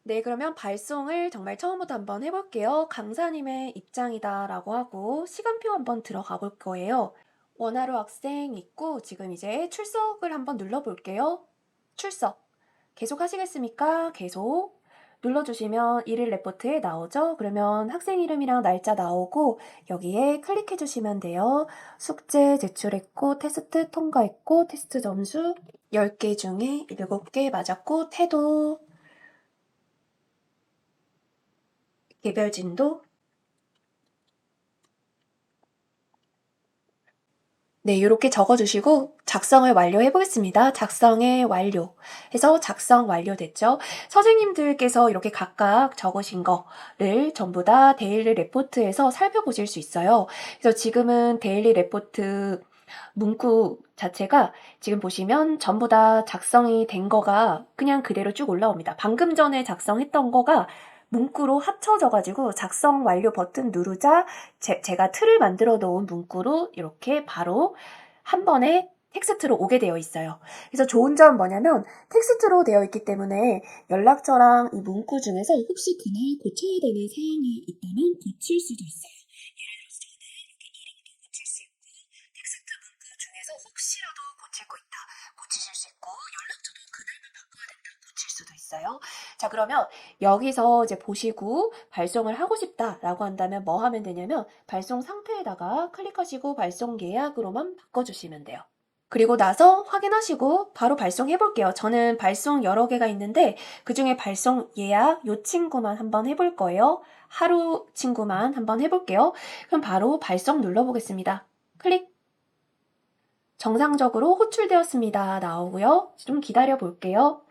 네, 그러면 발송을 정말 처음부터 한번 해볼게요. 강사님의 입장이다라고 하고 시간표 한번 들어가 볼 거예요. 원하루 학생 있고 지금 이제 출석을 한번 눌러볼게요. 출석. 계속 하시겠습니까? 계속. 눌러주시면 일일 레포트에 나오죠? 그러면 학생 이름이랑 날짜 나오고 여기에 클릭해 주시면 돼요. 숙제 제출했고 테스트 통과했고 테스트 점수 10개 중에 7개 맞았고 태도 개별 진도 네, 이렇게 적어주시고 작성을 완료해 보겠습니다. 작성의 완료 해서 작성 완료됐죠. 선생님들께서 이렇게 각각 적으신 거를 전부 다 데일리 레포트에서 살펴보실 수 있어요. 그래서 지금은 데일리 레포트 문구 자체가 지금 보시면 전부 다 작성이 된 거가 그냥 그대로 쭉 올라옵니다. 방금 전에 작성했던 거가 문구로 합쳐져가지고 작성 완료 버튼 누르자 제가 틀을 만들어 놓은 문구로 이렇게 바로 한 번에 텍스트로 오게 되어 있어요. 그래서 좋은 점 뭐냐면 텍스트로 되어 있기 때문에 연락처랑 이 문구 중에서 혹시 그날 고쳐야 되는 사항이 있다면 고칠 수도 있어요. 예를 들어서 저는 이렇게 이름도 고칠 수 있고 텍스트 문구 중에서 혹시라도 고칠 거 있다. 고치실 수 있고 연락처도 그날만 바꿔야 된다. 고칠 수도 있어요. 자, 그러면 여기서 이제 보시고 발송을 하고 싶다라고 한다면 뭐 하면 되냐면 발송 상태에다가 클릭하시고 발송 예약으로만 바꿔주시면 돼요. 그리고 나서 확인하시고 바로 발송해 볼게요. 저는 발송 여러 개가 있는데 그중에 발송 예약 요 친구만 한번 해볼 거예요. 하루 친구만 한번 해볼게요. 그럼 바로 발송 눌러보겠습니다. 클릭. 정상적으로 호출되었습니다. 나오고요. 좀 기다려 볼게요.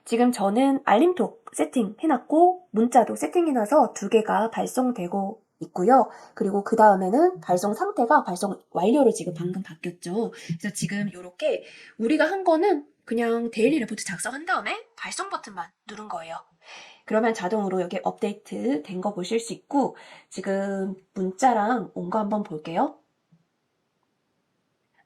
지금 저는 알림톡 세팅해놨고 문자도 세팅해놔서 2개가 발송되고 있고요. 그리고 그 다음에는 발송 상태가 발송 완료로 지금 방금 바뀌었죠. 그래서 지금 이렇게 우리가 한 거는 그냥 데일리 레포트 작성한 다음에 발송 버튼만 누른 거예요. 그러면 자동으로 여기 업데이트 된 거 보실 수 있고 지금 문자랑 온 거 한번 볼게요.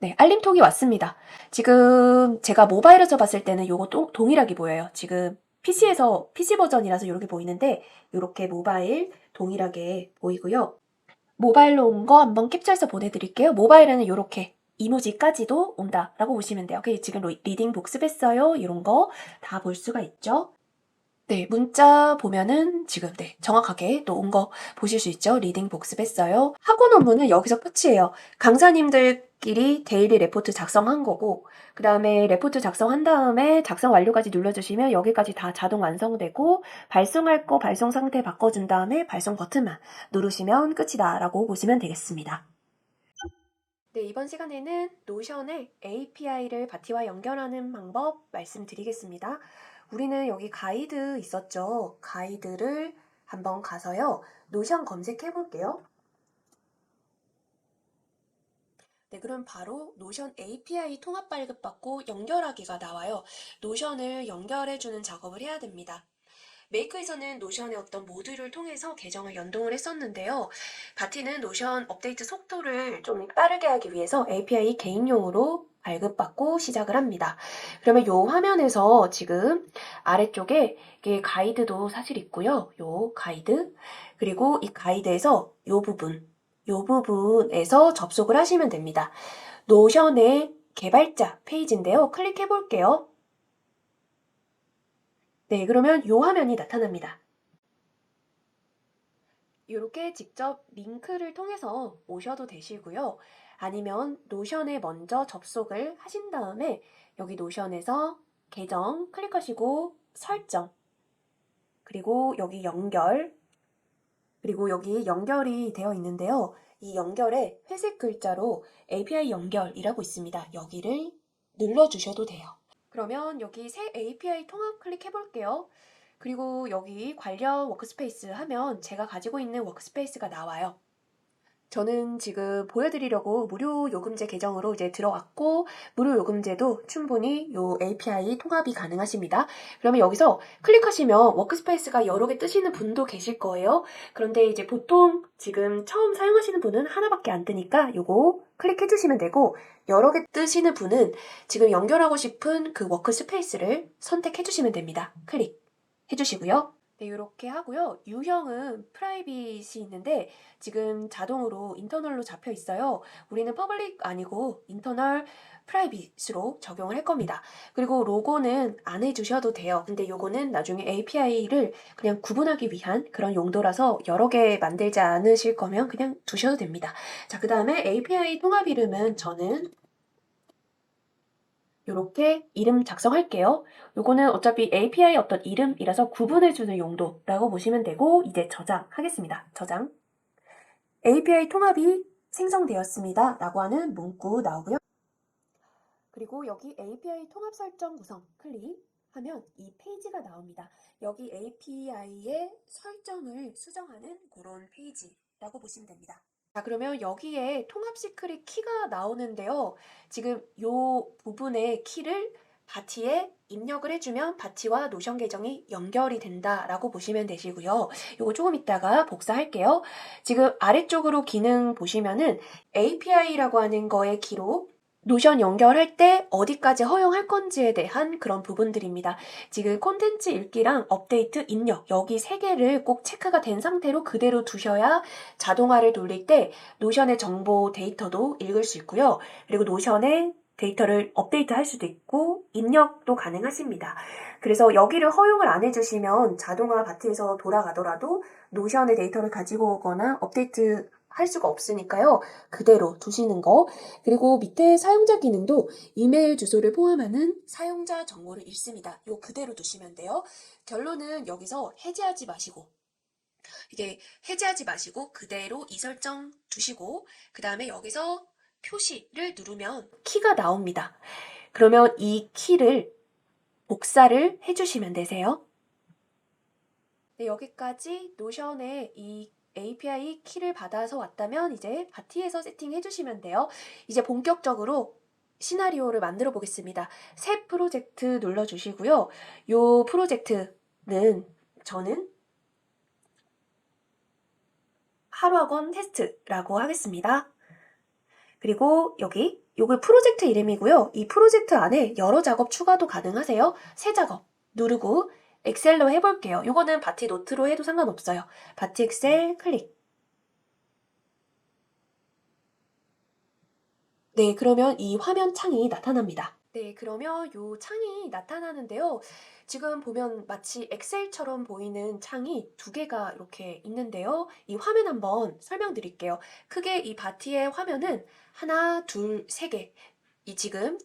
네, 알림톡이 왔습니다. 지금 제가 모바일에서 봤을 때는 요거 동일하게 보여요. 지금 PC에서, PC 버전이라서 이렇게 보이는데, 이렇게 모바일 동일하게 보이고요. 모바일로 온 거 한번 캡처해서 보내드릴게요. 모바일에는 이렇게 이모지까지도 온다라고 보시면 돼요. 지금 리딩 복습했어요. 이런 거 다 볼 수가 있죠. 네, 문자 보면은 지금 네, 정확하게 또 온 거 보실 수 있죠. 리딩 복습했어요. 학원 업무는 여기서 끝이에요. 강사님들끼리 데일리 레포트 작성한 거고 그 다음에 레포트 작성한 다음에 작성 완료까지 눌러주시면 여기까지 다 자동 완성되고 발송할 거 발송 상태 바꿔준 다음에 발송 버튼만 누르시면 끝이다 라고 보시면 되겠습니다. 네, 이번 시간에는 노션의 API를 바티와 연결하는 방법 말씀드리겠습니다. 우리는 여기 가이드 있었죠? 가이드를 한번 가서요. 노션 검색해 볼게요. 네, 그럼 바로 노션 API 통합 발급받고 연결하기가 나와요. 노션을 연결해주는 작업을 해야 됩니다. 메이크에서는 노션의 어떤 모듈을 통해서 계정을 연동을 했었는데요. 바티는 노션 업데이트 속도를 좀 빠르게 하기 위해서 API 개인용으로 발급받고 시작을 합니다. 그러면 요 화면에서 지금 아래쪽에 이게 가이드도 사실 있고요. 요 가이드 그리고 이 가이드에서 요 부분에서 접속을 하시면 됩니다. 노션의 개발자 페이지인데요. 클릭해 볼게요. 네, 그러면 요 화면이 나타납니다. 이렇게 직접 링크를 통해서 오셔도 되시고요. 아니면 노션에 먼저 접속을 하신 다음에 여기 노션에서 계정 클릭하시고 설정 그리고 여기 연결 그리고 여기 연결이 되어 있는데요. 이 연결에 회색 글자로 API 연결이라고 있습니다. 여기를 눌러주셔도 돼요. 그러면 여기 새 API 통합 클릭해 볼게요. 그리고 여기 관련 워크스페이스 하면 제가 가지고 있는 워크스페이스가 나와요. 저는 지금 보여드리려고 무료 요금제 계정으로 이제 들어왔고 무료 요금제도 충분히 요 API 통합이 가능하십니다. 그러면 여기서 클릭하시면 워크스페이스가 여러 개 뜨시는 분도 계실 거예요. 그런데 이제 보통 지금 처음 사용하시는 분은 하나밖에 안 뜨니까 요거 클릭해 주시면 되고 여러 개 뜨시는 분은 지금 연결하고 싶은 그 워크스페이스를 선택해 주시면 됩니다. 클릭. 해주시고요. 네, 이렇게 하고요. 유형은 프라이빗이 있는데 지금 자동으로 인터널로 잡혀 있어요. 우리는 퍼블릭 아니고 인터널 프라이빗으로 적용을 할 겁니다. 그리고 로고는 안 해주셔도 돼요. 근데 요거는 나중에 API를 그냥 구분하기 위한 그런 용도라서 여러 개 만들지 않으실 거면 그냥 두셔도 됩니다. 자, 그 다음에 API 통합 이름은 저는 이렇게 이름 작성할게요. 요거는 어차피 API 어떤 이름이라서 구분해주는 용도라고 보시면 되고 이제 저장하겠습니다. 저장. API 통합이 생성되었습니다. 라고 하는 문구 나오고요. 그리고 여기 API 통합 설정 구성 클릭하면 이 페이지가 나옵니다. 여기 API의 설정을 수정하는 그런 페이지라고 보시면 됩니다. 자, 그러면 여기에 통합 시크릿 키가 나오는데요. 지금 요 부분의 키를 바티에 입력을 해주면 바티와 노션 계정이 연결이 된다라고 보시면 되시고요. 요거 조금 이따가 복사할게요. 지금 아래쪽으로 기능 보시면은 API라고 하는 거의 키로 노션 연결할 때 어디까지 허용할 건지에 대한 그런 부분들입니다. 지금 콘텐츠 읽기랑 업데이트, 입력 여기 세 개를 꼭 체크가 된 상태로 그대로 두셔야 자동화를 돌릴 때 노션의 정보 데이터도 읽을 수 있고요. 그리고 노션의 데이터를 업데이트할 수도 있고 입력도 가능하십니다. 그래서 여기를 허용을 안 해주시면 자동화 바트에서 돌아가더라도 노션의 데이터를 가지고 오거나 업데이트 할 수가 없으니까요. 그대로 두시는 거. 그리고 밑에 사용자 기능도 이메일 주소를 포함하는 사용자 정보를 읽습니다. 요 그대로 두시면 돼요. 결론은 여기서 해제하지 마시고 이게 해제하지 마시고 그대로 이 설정 두시고 그 다음에 여기서 표시를 누르면 키가 나옵니다. 그러면 이 키를 복사를 해주시면 되세요. 네, 여기까지 노션의 이 API 키를 받아서 왔다면 이제 바티에서 세팅해 주시면 돼요. 이제 본격적으로 시나리오를 만들어 보겠습니다. 새 프로젝트 눌러주시고요. 이 프로젝트는 저는 하루학원 테스트라고 하겠습니다. 그리고 여기 요거 프로젝트 이름이고요. 이 프로젝트 안에 여러 작업 추가도 가능하세요. 새 작업 누르고 엑셀로 해볼게요. 요거는 바티 노트로 해도 상관없어요. 바티 엑셀 클릭. 네, 그러면 이 화면 창이 나타납니다. 네, 그러면 이 창이 나타나는데요. 지금 보면 마치 엑셀처럼 보이는 창이 두 개가 이렇게 있는데요. 이 화면 한번 설명드릴게요. 크게 이 바티의 화면은 하나, 둘, 세 개. 이 지금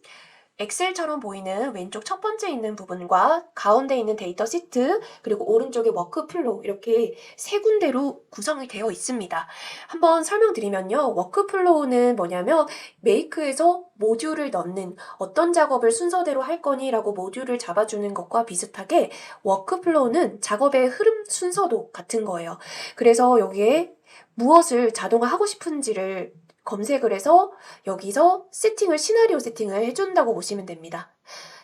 엑셀처럼 보이는 왼쪽 첫 번째 있는 부분과 가운데 있는 데이터 시트 그리고 오른쪽에 워크플로우 이렇게 세 군데로 구성이 되어 있습니다. 한번 설명드리면요. 워크플로우는 뭐냐면 메이크에서 모듈을 넣는 어떤 작업을 순서대로 할 거니 라고 모듈을 잡아주는 것과 비슷하게 워크플로우는 작업의 흐름 순서도 같은 거예요. 그래서 여기에 무엇을 자동화하고 싶은지를 검색을 해서 여기서 시나리오 세팅을 해준다고 보시면 됩니다.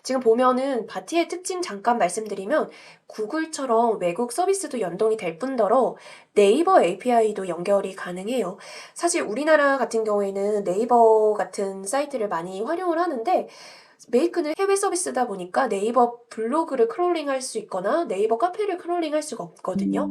지금 보면은 바티의 특징 잠깐 말씀드리면 구글처럼 외국 서비스도 연동이 될 뿐더러 네이버 API도 연결이 가능해요. 사실 우리나라 같은 경우에는 네이버 같은 사이트를 많이 활용을 하는데 메이크는 해외 서비스다 보니까 네이버 블로그를 크롤링할 수 있거나 네이버 카페를 크롤링할 수가 없거든요.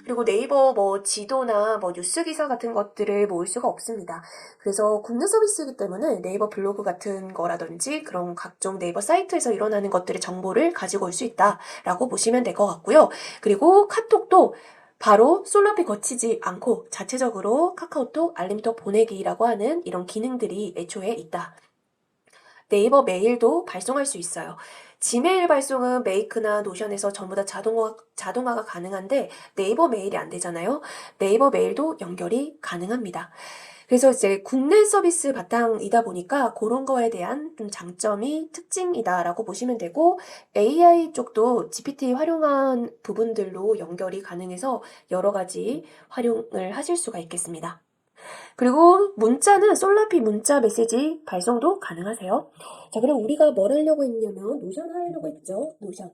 그리고 네이버 지도나 뉴스 기사 같은 것들을 모을 수가 없습니다. 그래서 국내 서비스이기 때문에 네이버 블로그 같은 거라든지 그런 각종 네이버 사이트에서 일어나는 것들의 정보를 가지고 올 수 있다라고 보시면 될 것 같고요. 그리고 카톡도 바로 솔라피 거치지 않고 자체적으로 카카오톡 알림톡 보내기라고 하는 이런 기능들이 애초에 있다. 네이버 메일도 발송할 수 있어요. 지메일 발송은 메이크나 노션에서 전부 다 자동화가 가능한데 네이버 메일이 안 되잖아요. 네이버 메일도 연결이 가능합니다. 그래서 이제 국내 서비스 바탕이다 보니까 그런 거에 대한 좀 장점이 특징이다라고 보시면 되고 AI 쪽도 GPT 활용한 부분들로 연결이 가능해서 여러 가지 활용을 하실 수가 있겠습니다. 그리고 문자는 솔라피 문자 메시지 발송도 가능하세요. 자, 그럼 우리가 뭘 하려고 했냐면 노션 하려고 했죠. 노션.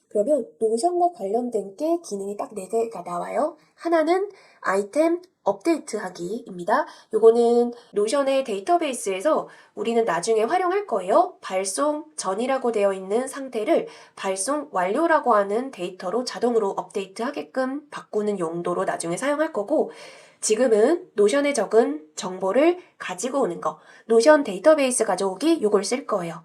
그러면 노션과 관련된 게 기능이 딱 4개가 나와요. 하나는 아이템 업데이트하기입니다. 요거는 노션의 데이터베이스에서 우리는 나중에 활용할 거예요. 발송 전이라고 되어 있는 상태를 발송 완료라고 하는 데이터로 자동으로 업데이트하게끔 바꾸는 용도로 나중에 사용할 거고, 지금은 노션에 적은 정보를 가지고 오는 거, 노션 데이터베이스 가져오기, 요걸 쓸 거예요.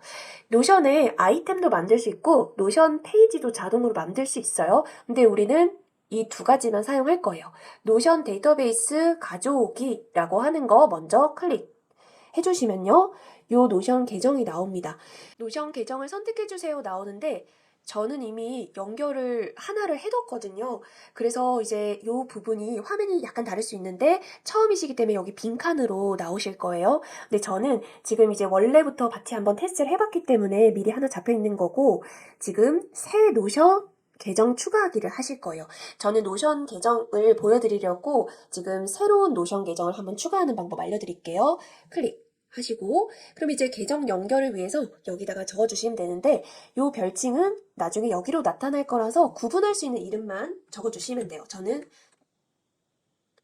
노션에 아이템도 만들 수 있고 노션 페이지도 자동으로 만들 수 있어요. 근데 우리는 이 두 가지만 사용할 거예요. 노션 데이터베이스 가져오기라고 하는 거 먼저 클릭해 주시면요. 요 노션 계정이 나옵니다. 노션 계정을 선택해 주세요 나오는데, 저는 이미 연결을 하나를 해뒀거든요. 그래서 이제 요 부분이 화면이 약간 다를 수 있는데 처음이시기 때문에 여기 빈칸으로 나오실 거예요. 근데 저는 지금 이제 원래부터 같이 한번 테스트를 해봤기 때문에 미리 하나 잡혀 있는 거고, 지금 새 노션 계정 추가하기를 하실 거예요. 저는 노션 계정을 보여드리려고 지금 새로운 노션 계정을 한번 추가하는 방법 알려드릴게요. 클릭 하시고, 그럼 이제 계정 연결을 위해서 여기다가 적어주시면 되는데, 요 별칭은 나중에 여기로 나타날 거라서 구분할 수 있는 이름만 적어주시면 돼요. 저는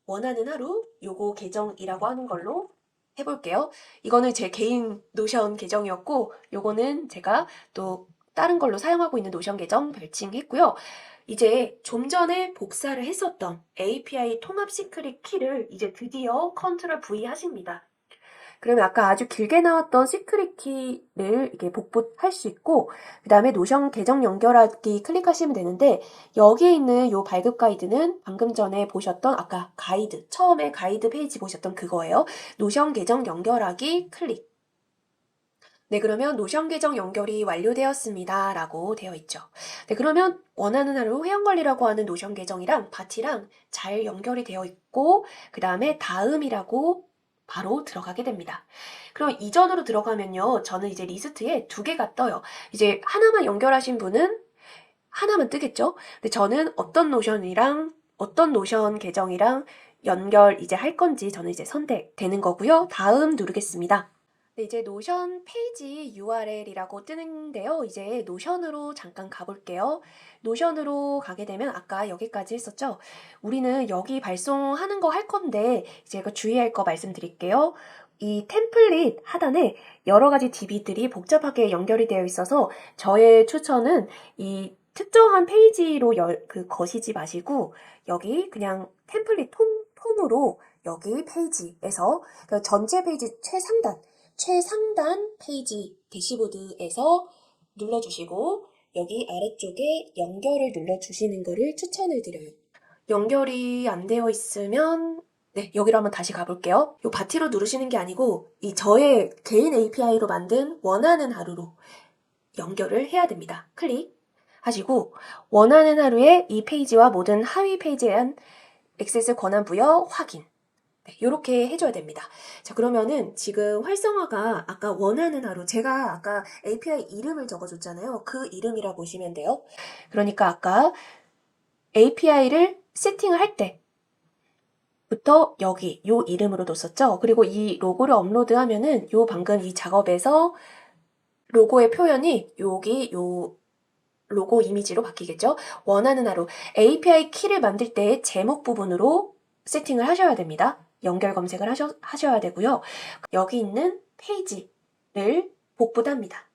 원하는 하루 요거 계정이라고 하는 걸로 해볼게요. 이거는 제 개인 노션 계정이었고, 요거는 제가 또 다른 걸로 사용하고 있는 노션 계정 별칭했고요. 이제 좀 전에 복사를 했었던 API 통합 시크릿 키를 이제 드디어 컨트롤 V 하십니다. 그러면 아까 아주 길게 나왔던 시크릿 키를 이게 복붙할 수 있고, 그 다음에 노션 계정 연결하기 클릭하시면 되는데, 여기에 있는 요 발급 가이드는 방금 전에 보셨던 아까 가이드, 처음에 가이드 페이지 보셨던 그거예요. 노션 계정 연결하기 클릭. 네, 그러면 노션 계정 연결이 완료되었습니다 라고 되어 있죠. 네, 그러면 원하는 하루 회원관리라고 하는 노션 계정이랑 바티랑 잘 연결이 되어 있고, 그 다음에 다음이라고 바로 들어가게 됩니다. 그럼 이전으로 들어가면요, 저는 이제 리스트에 두 개가 떠요. 이제 하나만 연결하신 분은 하나만 뜨겠죠? 근데 저는 어떤 노션 계정이랑 연결 이제 할 건지 저는 이제 선택되는 거고요. 다음 누르겠습니다. 네, 이제 노션 페이지 URL이라고 뜨는데요. 이제 노션으로 잠깐 가볼게요. 노션으로 가게 되면 아까 여기까지 했었죠? 우리는 여기 발송하는 거 할 건데 이제 그 주의할 거 말씀드릴게요. 이 템플릿 하단에 여러 가지 DB들이 복잡하게 연결이 되어 있어서 저의 추천은 이 특정한 페이지로 거시지 마시고 여기 그냥 템플릿 폼으로 여기 페이지에서 그 전체 페이지 최상단 페이지 대시보드에서 눌러주시고 여기 아래쪽에 연결을 눌러주시는 거를 추천을 드려요. 연결이 안 되어 있으면 네, 여기로 한번 다시 가볼게요. 이 바티로 누르시는 게 아니고 이 저의 개인 API로 만든 원하는 하루로 연결을 해야 됩니다. 클릭 하시고 원하는 하루에 이 페이지와 모든 하위 페이지에 대한 액세스 권한 부여 확인. 네, 이렇게 해줘야 됩니다. 자, 그러면은 지금 활성화가 아까 원하는 하루, 제가 아까 API 이름을 적어줬잖아요. 그 이름이라 보시면 돼요. 그러니까 아까 API를 세팅을 할 때부터 여기 요 이름으로 뒀었죠. 그리고 이 로고를 업로드하면은 요 방금 이 작업에서 로고의 표현이 여기 요 로고 이미지로 바뀌겠죠. 원하는 하루 API 키를 만들 때 제목 부분으로 세팅을 하셔야 됩니다. 연결 검색을 하셔야 되고요. 여기 있는 페이지를 복붙합니다.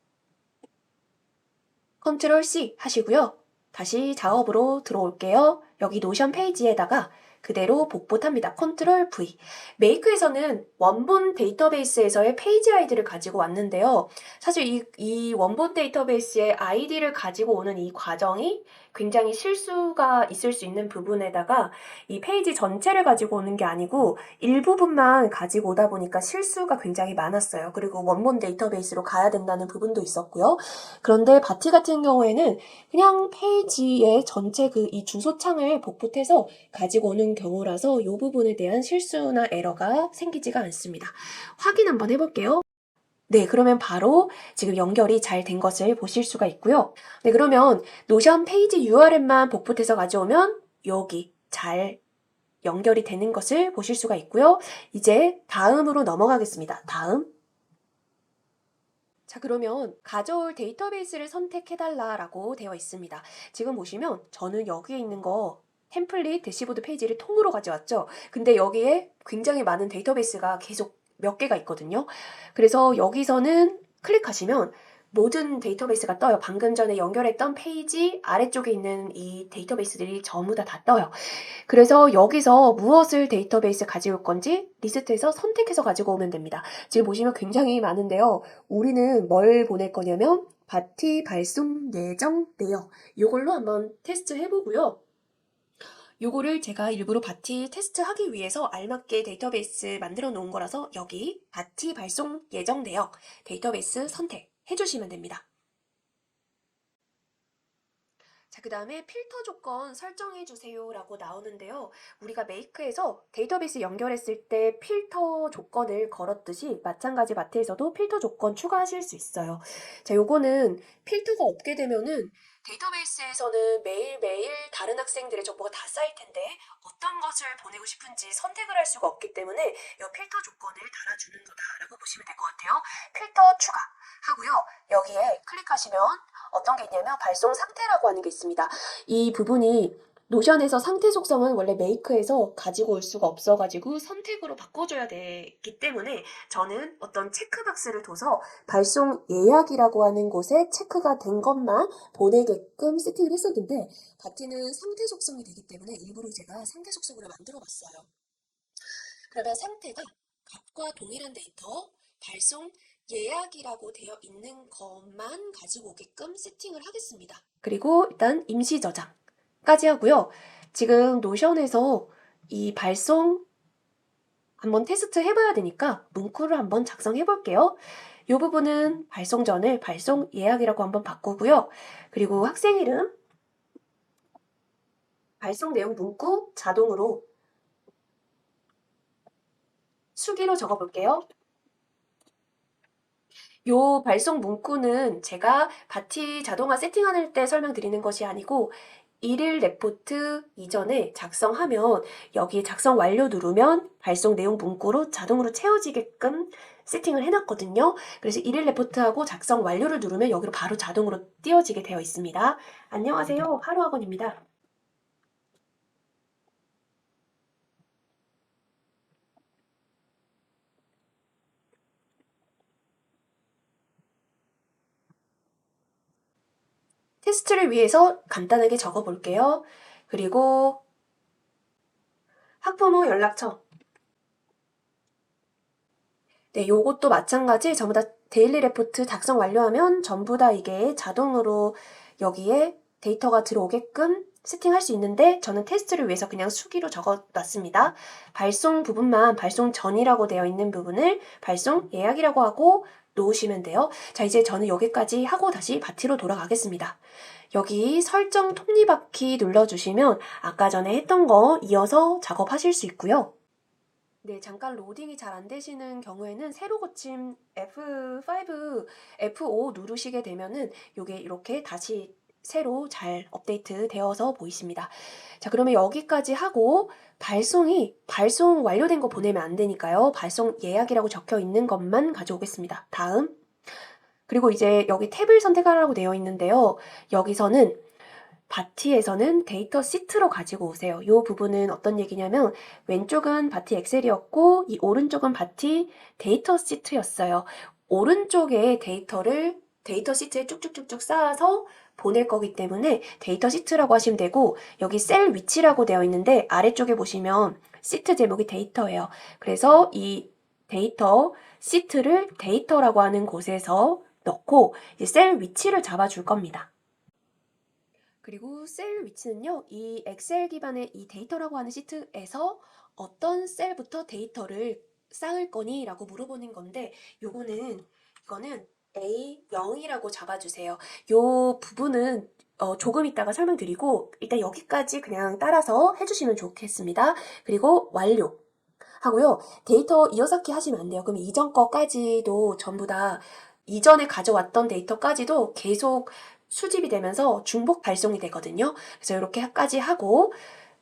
컨트롤 C 하시고요. 다시 작업으로 들어올게요. 여기 노션 페이지에다가 그대로 복붙합니다. 컨트롤 V. 메이크에서는 원본 데이터베이스에서의 페이지 아이디를 가지고 왔는데요. 사실 이 원본 데이터베이스의 아이디를 가지고 오는 이 과정이 굉장히 실수가 있을 수 있는 부분에다가 이 페이지 전체를 가지고 오는 게 아니고 일부분만 가지고 오다 보니까 실수가 굉장히 많았어요. 그리고 원본 데이터베이스로 가야 된다는 부분도 있었고요. 그런데 바티 같은 경우에는 그냥 페이지의 전체 이 주소창을 복붙해서 가지고 오는 경우라서 이 부분에 대한 실수나 에러가 생기지가 않습니다. 확인 한번 해볼게요. 네, 그러면 바로 지금 연결이 잘 된 것을 보실 수가 있고요. 네, 그러면 노션 페이지 URL만 복붙해서 가져오면 여기 잘 연결이 되는 것을 보실 수가 있고요. 이제 다음으로 넘어가겠습니다. 다음. 자, 그러면 가져올 데이터베이스를 선택해달라라고 되어 있습니다. 지금 보시면 저는 여기에 있는 거 템플릿 대시보드 페이지를 통으로 가져왔죠. 근데 여기에 굉장히 많은 데이터베이스가 계속 몇 개가 있거든요. 그래서 여기서는 클릭하시면 모든 데이터베이스가 떠요. 방금 전에 연결했던 페이지 아래쪽에 있는 이 데이터베이스들이 전부 다 떠요. 그래서 여기서 무엇을 데이터베이스 가져올 건지 리스트에서 선택해서 가지고 오면 됩니다. 지금 보시면 굉장히 많은데요. 우리는 뭘 보낼 거냐면 바티 발송 예정 내역 이걸로 한번 테스트 해보고요. 요거를 제가 일부러 바티 테스트하기 위해서 알맞게 데이터베이스 만들어 놓은 거라서 여기 바티 발송 예정 내역 데이터베이스 선택해 주시면 됩니다. 자, 그 다음에 필터 조건 설정해 주세요 라고 나오는데요. 우리가 메이크에서 데이터베이스 연결했을 때 필터 조건을 걸었듯이 마찬가지 바티에서도 필터 조건 추가하실 수 있어요. 자, 요거는 필터가 없게 되면은 데이터베이스에서는 매일매일 다른 학생들의 정보가 다 쌓일 텐데 어떤 것을 보내고 싶은지 선택을 할 수가 없기 때문에 이 필터 조건을 달아주는 거다라고 보시면 될 것 같아요. 필터 추가 하고요. 여기에 클릭하시면 어떤 게 있냐면 발송 상태라고 하는 게 있습니다. 이 부분이 노션에서 상태 속성은 원래 메이크에서 가지고 올 수가 없어가지고 선택으로 바꿔줘야 되기 때문에 저는 어떤 체크박스를 둬서 발송 예약이라고 하는 곳에 체크가 된 것만 보내게끔 세팅을 했었는데 바티는 상태 속성이 되기 때문에 일부러 제가 상태 속성으로 만들어 봤어요. 그러면 상태가 값과 동일한 데이터 발송 예약이라고 되어 있는 것만 가지고 오게끔 세팅을 하겠습니다. 그리고 일단 임시 저장까지 하고요. 지금 노션에서 이 발송 한번 테스트 해봐야 되니까 문구를 한번 작성해 볼게요. 이 부분은 발송 전을 발송 예약이라고 한번 바꾸고요. 그리고 학생 이름, 발송 내용 문구 자동으로 수기로 적어 볼게요. 요 발송 문구는 제가 바티 자동화 세팅할 때 설명드리는 것이 아니고 일일 레포트 이전에 작성하면 여기에 작성 완료 누르면 발송 내용 문구로 자동으로 채워지게끔 세팅을 해놨거든요. 그래서 일일 레포트하고 작성 완료를 누르면 여기로 바로 자동으로 띄워지게 되어 있습니다. 안녕하세요. 하루학원입니다. 테스트를 위해서 간단하게 적어 볼게요. 그리고 학부모 연락처. 네, 요것도 마찬가지 전부 다 데일리 레포트 작성 완료하면 전부 다 이게 자동으로 여기에 데이터가 들어오게끔 세팅할 수 있는데 저는 테스트를 위해서 그냥 수기로 적어놨습니다. 발송 부분만 발송 전이라고 되어 있는 부분을 발송 예약이라고 하고 놓으시면 돼요. 자, 이제 저는 여기까지 하고 다시 바티로 돌아가겠습니다. 여기 설정 톱니바퀴 눌러주시면 아까 전에 했던 거 이어서 작업하실 수 있고요. 네, 잠깐 로딩이 잘 안 되시는 경우에는 새로 고침 F5, F5 누르시게 되면은 요게 이렇게 다시 새로 잘 업데이트 되어서 보이십니다. 자, 그러면 여기까지 하고 발송 완료된 거 보내면 안 되니까요. 발송 예약이라고 적혀 있는 것만 가져오겠습니다. 다음. 그리고 이제 여기 탭을 선택하라고 되어 있는데요. 여기서는 바티에서는 데이터 시트로 가지고 오세요. 이 부분은 어떤 얘기냐면 왼쪽은 바티 엑셀이었고 이 오른쪽은 바티 데이터 시트였어요. 오른쪽에 데이터를 데이터 시트에 쭉쭉쭉쭉 쌓아서 보낼 거기 때문에 데이터 시트라고 하시면 되고 여기 셀 위치라고 되어 있는데 아래쪽에 보시면 시트 제목이 데이터예요. 그래서 이 데이터 시트를 데이터라고 하는 곳에서 넣고 이제 셀 위치를 잡아줄 겁니다. 그리고 셀 위치는요, 이 엑셀 기반의 이 데이터라고 하는 시트에서 어떤 셀부터 데이터를 쌓을 거니? 라고 물어보는 건데, 이거는 A0이라고 잡아주세요. 요 부분은 조금 이따가 설명드리고, 일단 여기까지 그냥 따라서 해주시면 좋겠습니다. 그리고 완료. 하고요. 데이터 이어쌓기 하시면 안 돼요. 그럼 이전 거까지도 전부 다 이전에 가져왔던 데이터까지도 계속 수집이 되면서 중복 발송이 되거든요. 그래서 이렇게까지 하고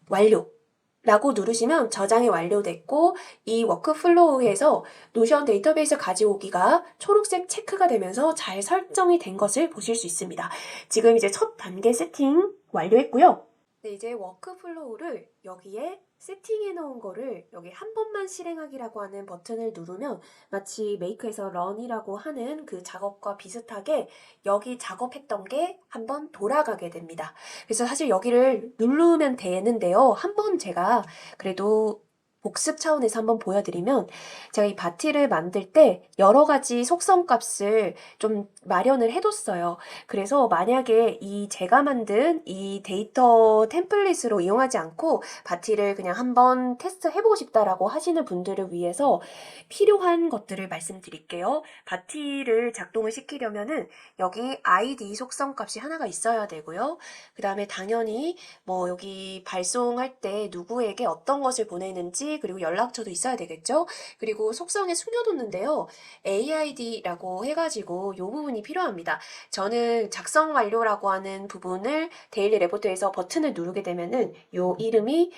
완료라고 누르시면 저장이 완료됐고 이 워크플로우에서 노션 데이터베이스 가져오기가 초록색 체크가 되면서 잘 설정이 된 것을 보실 수 있습니다. 지금 이제 첫 단계 세팅 완료했고요. 네, 이제 워크플로우를 여기에 세팅해 놓은 거를 여기 한 번만 실행하기라고 하는 버튼을 누르면 마치 메이크에서 런이라고 하는 그 작업과 비슷하게 여기 작업했던 게 한번 돌아가게 됩니다. 그래서 사실 여기를 누르면 되는데요. 한번 제가 그래도 복습 차원에서 한번 보여드리면 제가 이 바티를 만들 때 여러 가지 속성 값을 좀 마련을 해뒀어요. 그래서 만약에 이 제가 만든 이 데이터 템플릿으로 이용하지 않고 바티를 그냥 한번 테스트 해보고 싶다라고 하시는 분들을 위해서 필요한 것들을 말씀드릴게요. 바티를 작동을 시키려면은 여기 ID 속성 값이 하나가 있어야 되고요. 그 다음에 당연히 뭐 여기 발송할 때 누구에게 어떤 것을 보내는지 그리고 연락처도 있어야 되겠죠. 그리고 속성에 숨겨뒀는데요. AID라고 해가지고 이 부분이 필요합니다. 저는 작성 완료라고 하는 부분을 데일리 레포트에서 버튼을 누르게 되면은 요 이름이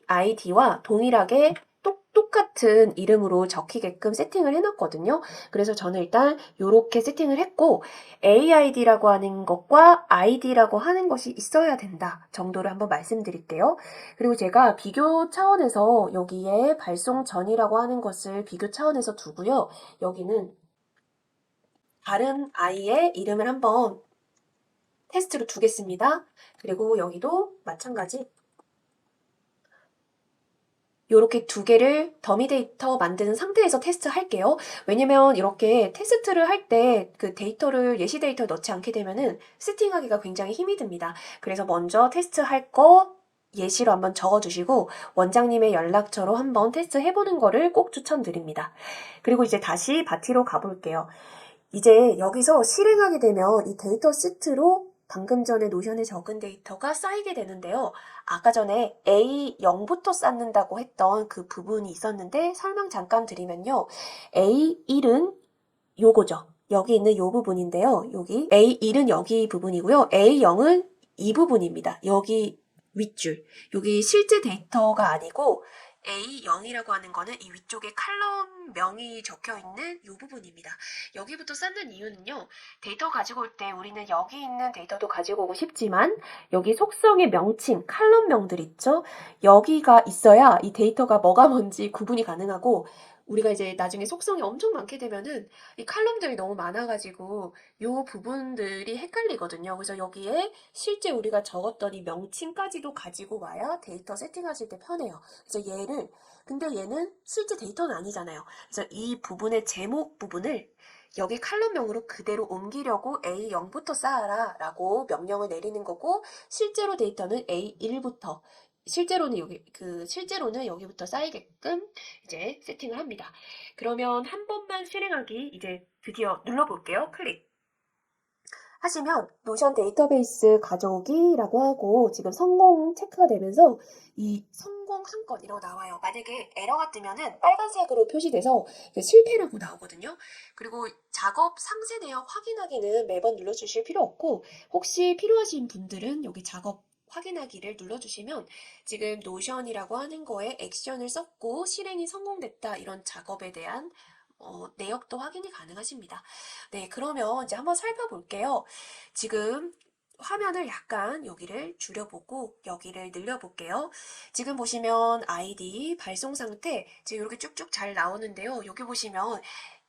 ID와 동일하게 똑같은 이름으로 적히게끔 세팅을 해놨거든요. 그래서 저는 일단 이렇게 세팅을 했고 AID라고 하는 것과 ID라고 하는 것이 있어야 된다 정도를 한번 말씀드릴게요. 그리고 제가 비교 차원에서 여기에 발송 전이라고 하는 것을 비교 차원에서 두고요. 여기는 다른 아이의 이름을 한번 테스트로 두겠습니다. 그리고 여기도 마찬가지 이렇게 두 개를 더미 데이터 만드는 상태에서 테스트 할게요. 왜냐면 이렇게 테스트를 할 때 그 데이터를 예시 데이터를 넣지 않게 되면은 세팅하기가 굉장히 힘이 듭니다. 그래서 먼저 테스트할 거 예시로 한번 적어주시고 원장님의 연락처로 한번 테스트 해보는 거를 꼭 추천드립니다. 그리고 이제 다시 바티로 가볼게요. 이제 여기서 실행하게 되면 이 데이터 시트로 방금 전에 노션에 적은 데이터가 쌓이게 되는데요. 아까 전에 A0부터 쌓는다고 했던 그 부분이 있었는데 설명 잠깐 드리면요. A1은 요거죠. 여기 있는 요 부분인데요. 여기 A1은 여기 부분이고요. A0은 이 부분입니다. 여기 윗줄. 여기 실제 데이터가 아니고 A0이라고 하는 거는 이 위쪽에 칼럼명이 적혀 있는 이 부분입니다. 여기부터 쌓는 이유는요. 데이터 가지고 올 때 우리는 여기 있는 데이터도 가지고 오고 싶지만 여기 속성의 명칭, 칼럼명들 있죠? 여기가 있어야 이 데이터가 뭐가 뭔지 구분이 가능하고 우리가 이제 나중에 속성이 엄청 많게 되면은 이 칼럼들이 너무 많아가지고 요 부분들이 헷갈리거든요. 그래서 여기에 실제 우리가 적었던 이 명칭까지도 가지고 와야 데이터 세팅하실 때 편해요. 그래서 근데 얘는 실제 데이터는 아니잖아요. 그래서 이 부분의 제목 부분을 여기 칼럼명으로 그대로 옮기려고 A0부터 쌓아라 라고 명령을 내리는 거고 실제로 데이터는 A1부터 실제로는 여기부터 쌓이게끔 이제 세팅을 합니다. 그러면 한 번만 실행하기 이제 드디어 눌러볼게요. 클릭. 하시면 노션 데이터베이스 가져오기라고 하고 지금 성공 체크가 되면서 이 성공 한 건이라고 나와요. 만약에 에러가 뜨면은 빨간색으로 표시돼서 실패라고 나오거든요. 그리고 작업 상세 내역 확인하기는 매번 눌러주실 필요 없고 혹시 필요하신 분들은 여기 작업 확인하기를 눌러주시면 지금 노션이라고 하는 거에 액션을 썼고 실행이 성공됐다 이런 작업에 대한 내역도 확인이 가능하십니다. 네, 그러면 이제 한번 살펴볼게요. 지금 화면을 약간 여기를 줄여보고 여기를 늘려볼게요. 지금 보시면 아이디 발송 상태 지금 이렇게 쭉쭉 잘 나오는데요. 여기 보시면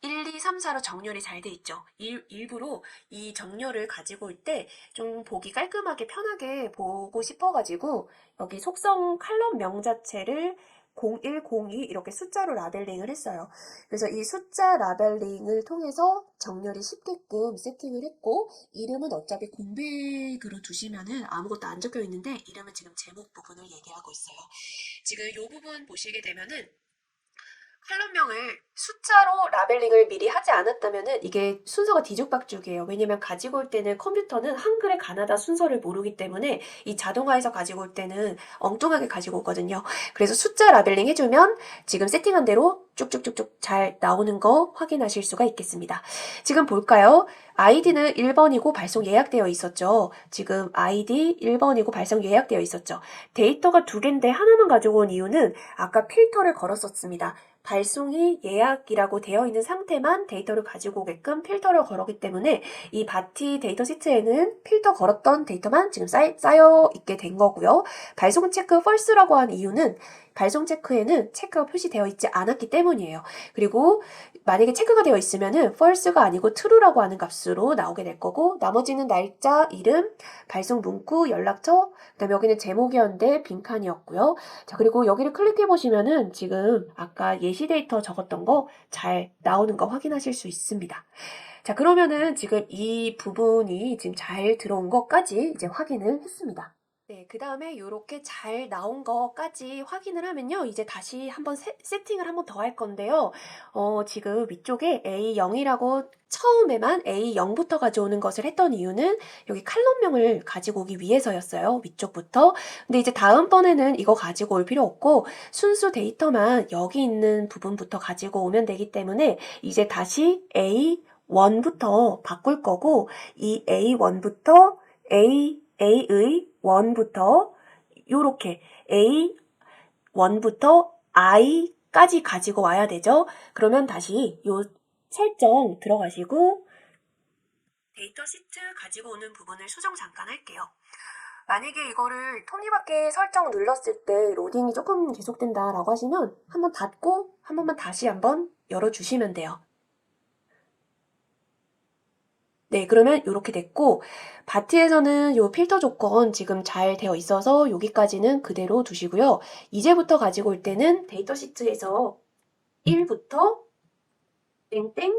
1, 2, 3, 4로 정렬이 잘 돼 있죠. 일부러 이 정렬을 가지고 올 때 좀 보기 깔끔하게 편하게 보고 싶어가지고 여기 속성 칼럼명 자체를 0102 이렇게 숫자로 라벨링을 했어요. 그래서 이 숫자 라벨링을 통해서 정렬이 쉽게끔 세팅을 했고 이름은 어차피 공백으로 두시면은 아무것도 안 적혀 있는데 이름은 지금 제목 부분을 얘기하고 있어요. 지금 이 부분 보시게 되면은 칼럼명을 숫자로 라벨링을 미리 하지 않았다면은 이게 순서가 뒤죽박죽이에요. 왜냐면 가지고 올 때는 컴퓨터는 한글의 가나다 순서를 모르기 때문에 이 자동화해서 가지고 올 때는 엉뚱하게 가지고 오거든요. 그래서 숫자 라벨링 해주면 지금 세팅한 대로 쭉쭉쭉쭉 잘 나오는 거 확인하실 수가 있겠습니다. 지금 볼까요? 아이디는 1번이고 발송 예약되어 있었죠. 지금 아이디 1번이고 발송 예약되어 있었죠. 데이터가 두 개인데 하나만 가지고 온 이유는 아까 필터를 걸었었습니다. 발송이 예약이라고 되어 있는 상태만 데이터를 가지고 오게끔 필터를 걸었기 때문에 이 바티 데이터 시트에는 필터 걸었던 데이터만 지금 쌓여 있게 된 거고요. 발송 체크 false라고 한 이유는 발송 체크에는 체크가 표시되어 있지 않았기 때문이에요. 그리고 만약에 체크가 되어 있으면은 false가 아니고 true라고 하는 값으로 나오게 될 거고, 나머지는 날짜, 이름, 발송 문구, 연락처, 그다음에 여기는 제목이었는데 빈칸이었고요. 자, 그리고 여기를 클릭해 보시면은 지금 아까 예시 데이터 적었던 거 잘 나오는 거 확인하실 수 있습니다. 자, 그러면은 지금 이 부분이 지금 잘 들어온 것까지 이제 확인을 했습니다. 네, 그 다음에 이렇게 잘 나온 거까지 확인을 하면요. 이제 다시 한번 세팅을 한번 더 할 건데요. 지금 위쪽에 A0이라고 처음에만 A0부터 가져오는 것을 했던 이유는 여기 칼럼명을 가지고 오기 위해서였어요. 위쪽부터. 근데 이제 다음번에는 이거 가지고 올 필요 없고 순수 데이터만 여기 있는 부분부터 가지고 오면 되기 때문에 이제 다시 A1부터 바꿀 거고, 이 A1부터 A의 1부터 요렇게 A1부터 I까지 가지고 와야 되죠. 그러면 다시 요 설정 들어가시고 데이터 시트 가지고 오는 부분을 수정 잠깐 할게요. 만약에 이거를 톱니바퀴 설정 눌렀을 때 로딩이 조금 계속된다라고 하시면 한번 닫고 한 번만 다시 한번 열어주시면 돼요. 네, 그러면 이렇게 됐고, 바티에서는 요 필터 조건 지금 잘 되어 있어서 여기까지는 그대로 두시고요. 이제부터 가지고 올 때는 데이터 시트에서 1부터 땡땡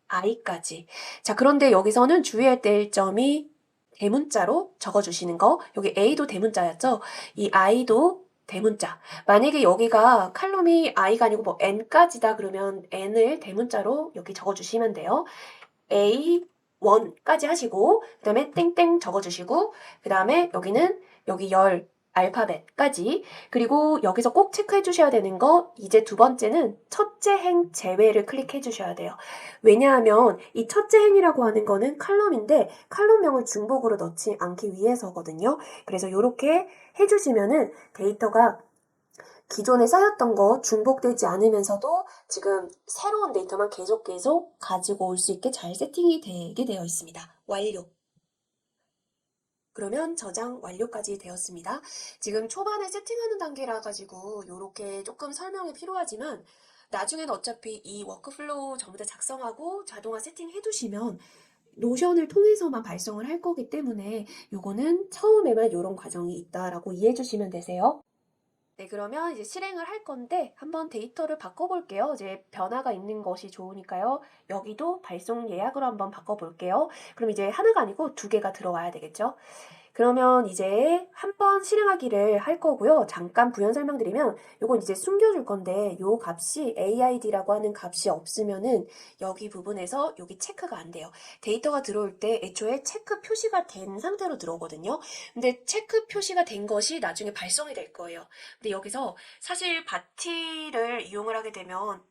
i까지. 자, 그런데 여기서는 주의해야 될 점이 대문자로 적어주시는 거. 여기 a도 대문자였죠? 이 i도 대문자. 만약에 여기가 칼럼이 i가 아니고 뭐 n까지다 그러면 n을 대문자로 여기 적어주시면 돼요. A1까지 하시고, 그 다음에 땡땡 적어주시고, 그 다음에 여기는 여기 열 알파벳까지. 그리고 여기서 꼭 체크해 주셔야 되는 거, 이제 두 번째는 첫째 행 제외를 클릭해 주셔야 돼요. 왜냐하면 이 첫째 행이라고 하는 거는 칼럼인데 칼럼명을 중복으로 넣지 않기 위해서거든요. 그래서 이렇게 해주시면은 데이터가 기존에 쌓였던 거 중복되지 않으면서도 지금 새로운 데이터만 계속 가지고 올 수 있게 잘 세팅이 되게 되어 있습니다. 완료. 그러면 저장 완료까지 되었습니다. 지금 초반에 세팅하는 단계라 가지고 이렇게 조금 설명이 필요하지만 나중에는 어차피 이 워크플로우 전부 다 작성하고 자동화 세팅해 두시면 노션을 통해서만 발송을 할 거기 때문에 요거는 처음에만 이런 과정이 있다라고 이해해 주시면 되세요. 네, 그러면 이제 실행을 할 건데 한번 데이터를 바꿔볼게요. 이제 변화가 있는 것이 좋으니까요. 여기도 발송 예약으로 한번 바꿔볼게요. 그럼 이제 하나가 아니고 두 개가 들어와야 되겠죠? 그러면 이제 한번 실행하기를 할 거고요. 잠깐 부연 설명드리면 요건 이제 숨겨줄 건데 요 값이 AID라고 하는 값이 없으면은 여기 부분에서 여기 체크가 안 돼요. 데이터가 들어올 때 애초에 체크 표시가 된 상태로 들어오거든요. 근데 체크 표시가 된 것이 나중에 발송이 될 거예요. 근데 여기서 사실 바티를 이용을 하게 되면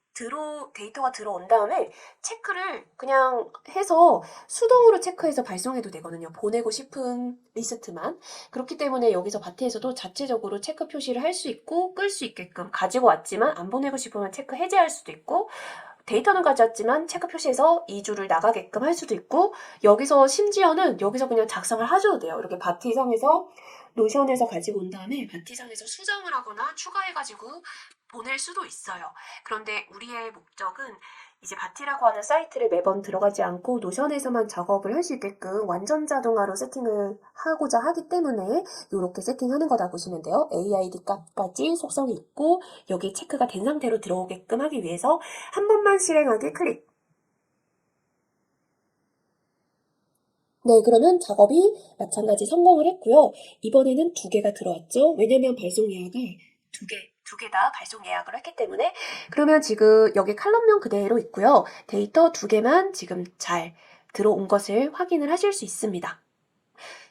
데이터가 들어온 다음에 체크를 그냥 해서 수동으로 체크해서 발송해도 되거든요. 보내고 싶은 리스트만. 그렇기 때문에 여기서 바티에서도 자체적으로 체크 표시를 할 수 있고 끌 수 있게끔 가지고 왔지만 안 보내고 싶으면 체크 해제할 수도 있고 데이터는 가져왔지만 체크 표시해서 2주를 나가게끔 할 수도 있고 여기서 심지어는 여기서 그냥 작성을 하셔도 돼요. 이렇게 바티상에서 노션에서 가지고 온 다음에 바티상에서 수정을 하거나 추가해가지고 보낼 수도 있어요. 그런데 우리의 목적은 이제 바티라고 하는 사이트를 매번 들어가지 않고 노션에서만 작업을 할 수 있게끔 완전 자동화로 세팅을 하고자 하기 때문에 이렇게 세팅하는 거다 보시면 돼요. AID 값까지 속성이 있고 여기 체크가 된 상태로 들어오게끔 하기 위해서 한 번만 실행하기 클릭. 네, 그러면 작업이 마찬가지 성공을 했고요. 이번에는 두 개가 들어왔죠. 왜냐면 발송 예약을 두 개 다 발송 예약을 했기 때문에. 그러면 지금 여기 칼럼명 그대로 있고요. 데이터 두 개만 지금 잘 들어온 것을 확인을 하실 수 있습니다.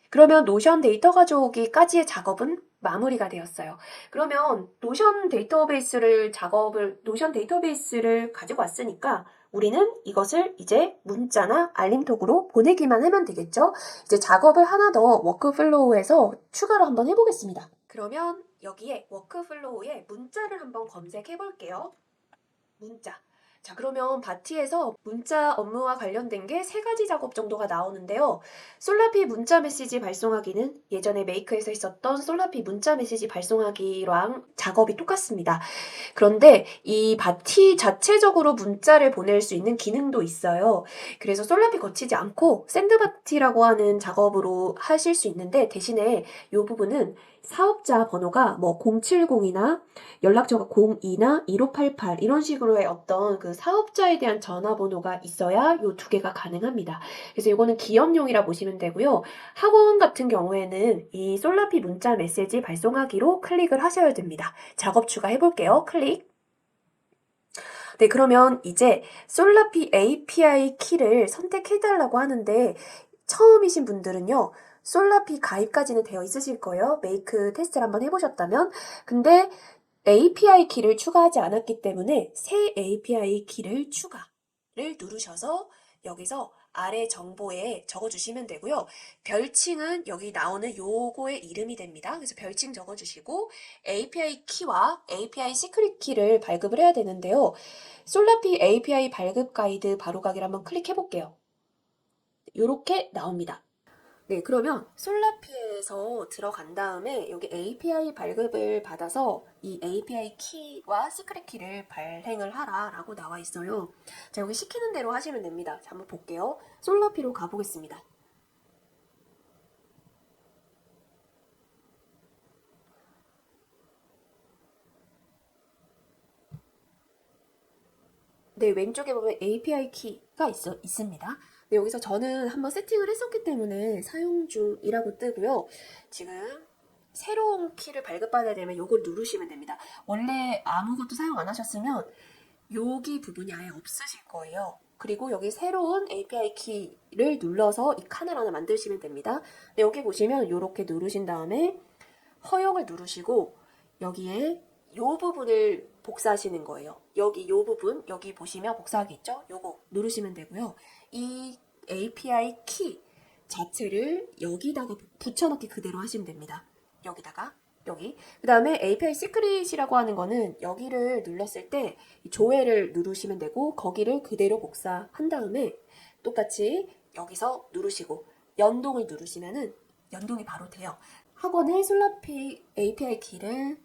그러면 노션 데이터 가져오기까지의 작업은 마무리가 되었어요. 그러면 노션 데이터베이스를 가지고 왔으니까 우리는 이것을 이제 문자나 알림톡으로 보내기만 하면 되겠죠? 이제 작업을 하나 더 워크플로우에서 추가로 한번 해보겠습니다. 그러면 여기에 워크플로우에 문자를 한번 검색해 볼게요. 문자. 자, 그러면 바티에서 문자 업무와 관련된 게 세 가지 작업 정도가 나오는데요. 솔라피 문자 메시지 발송하기는 예전에 메이크에서 있었던 솔라피 문자 메시지 발송하기랑 작업이 똑같습니다. 그런데 이 바티 자체적으로 문자를 보낼 수 있는 기능도 있어요. 그래서 솔라피 거치지 않고 샌드바티라고 하는 작업으로 하실 수 있는데 대신에 이 부분은 사업자 번호가 뭐 070이나 연락처가 02나 1588 이런 식으로의 어떤 그 사업자에 대한 전화번호가 있어야 이 두 개가 가능합니다. 그래서 이거는 기업용이라 보시면 되고요. 학원 같은 경우에는 이 솔라피 문자 메시지 발송하기로 클릭을 하셔야 됩니다. 작업 추가해 볼게요. 클릭. 네, 그러면 이제 솔라피 API 키를 선택해달라고 하는데 처음이신 분들은요. 솔라피 가입까지는 되어 있으실 거예요. 메이크 테스트를 한번 해보셨다면. 근데 API 키를 추가하지 않았기 때문에 새 API 키를 추가를 누르셔서 여기서 아래 정보에 적어주시면 되고요. 별칭은 여기 나오는 요거의 이름이 됩니다. 그래서 별칭 적어주시고 API 키와 API 시크릿 키를 발급을 해야 되는데요. 솔라피 API 발급 가이드 바로가기를 한번 클릭해 볼게요. 이렇게 나옵니다. 네, 그러면 솔라피에서 들어간 다음에 여기 API 발급을 받아서 이 API 키와 시크릿 키를 발행을 하라라고 나와 있어요. 자, 여기 시키는 대로 하시면 됩니다. 자, 한번 볼게요. 솔라피로 가보겠습니다. 네, 왼쪽에 보면 API 키가 있습니다. 네, 여기서 저는 한번 세팅을 했었기 때문에 사용 중이라고 뜨고요. 지금 새로운 키를 발급받아야 되면 이걸 누르시면 됩니다. 원래 아무것도 사용 안 하셨으면 여기 부분이 아예 없으실 거예요. 그리고 여기 새로운 API 키를 눌러서 이 칸을 하나 만드시면 됩니다. 네, 여기 보시면 이렇게 누르신 다음에 허용을 누르시고 여기에 이 부분을 복사하시는 거예요. 여기 이 부분, 여기 보시면 복사하기 있죠? 요거 누르시면 되고요. 이 API 키 자체를 여기다가 붙여넣기 그대로 하시면 됩니다. 여기다가 여기. 그 다음에 API 시크릿이라고 하는 거는 여기를 눌렀을 때 조회를 누르시면 되고 거기를 그대로 복사한 다음에 똑같이 여기서 누르시고 연동을 누르시면은 연동이 바로 돼요. 학원의 솔라피 API 키를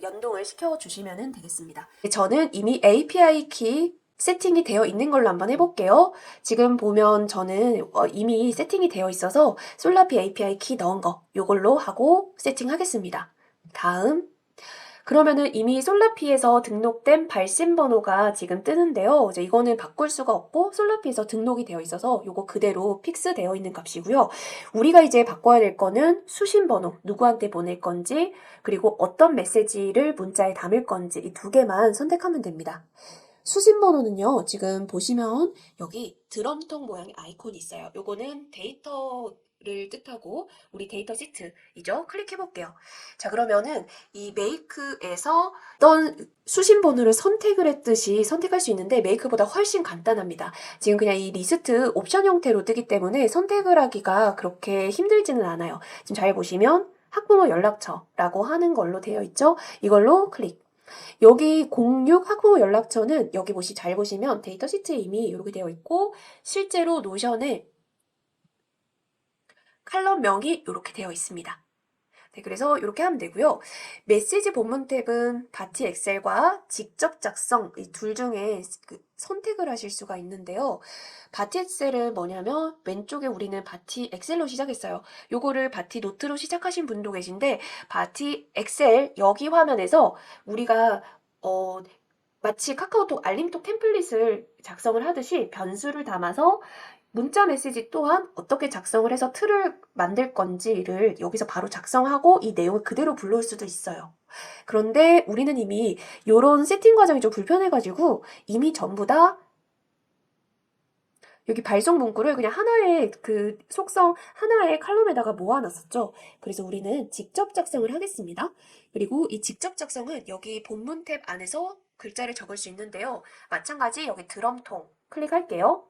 연동을 시켜주시면 되겠습니다. 저는 이미 API 키 세팅이 되어 있는 걸로 한번 해볼게요. 지금 보면 저는 이미 세팅이 되어 있어서 솔라피 API 키 넣은 거 이걸로 하고 세팅하겠습니다. 다음 그러면은 이미 솔라피에서 등록된 발신 번호가 지금 뜨는데요. 이제 이거는 바꿀 수가 없고 솔라피에서 등록이 되어 있어서 이거 그대로 픽스 되어 있는 값이고요. 우리가 이제 바꿔야 될 거는 수신 번호, 누구한테 보낼 건지, 그리고 어떤 메시지를 문자에 담을 건지 이 두 개만 선택하면 됩니다. 수신 번호는요, 지금 보시면 여기 드럼통 모양의 아이콘이 있어요. 요거는 데이터를 뜻하고 우리 데이터 시트이죠. 클릭해 볼게요. 자, 그러면은 이 메이크에서 어떤 수신 번호를 선택을 했듯이 선택할 수 있는데 메이크보다 훨씬 간단합니다. 지금 그냥 이 리스트 옵션 형태로 뜨기 때문에 선택을 하기가 그렇게 힘들지는 않아요. 지금 잘 보시면 학부모 연락처라고 하는 걸로 되어 있죠. 이걸로 클릭. 여기 06 학부모 연락처는 여기 잘 보시면 데이터 시트에 이미 이렇게 되어 있고 실제로 노션에 칼럼명이 이렇게 되어 있습니다. 네, 그래서 이렇게 하면 되고요. 메시지 본문 탭은 바티 엑셀과 직접 작성 이 둘 중에 선택을 하실 수가 있는데요. 바티 엑셀은 뭐냐면 왼쪽에 우리는 바티 엑셀로 시작했어요. 요거를 바티 노트로 시작하신 분도 계신데 바티 엑셀 여기 화면에서 우리가 마치 카카오톡 알림톡 템플릿을 작성을 하듯이 변수를 담아서 문자 메시지 또한 어떻게 작성을 해서 틀을 만들 건지를 여기서 바로 작성하고 이 내용을 그대로 불러올 수도 있어요. 그런데 우리는 이미 이런 세팅 과정이 좀 불편해가지고 이미 전부 다 여기 발송 문구를 그냥 하나의 그 속성 하나의 칼럼에다가 모아놨었죠. 그래서 우리는 직접 작성을 하겠습니다. 그리고 이 직접 작성은 여기 본문 탭 안에서 글자를 적을 수 있는데요. 마찬가지 여기 드럼통 클릭할게요.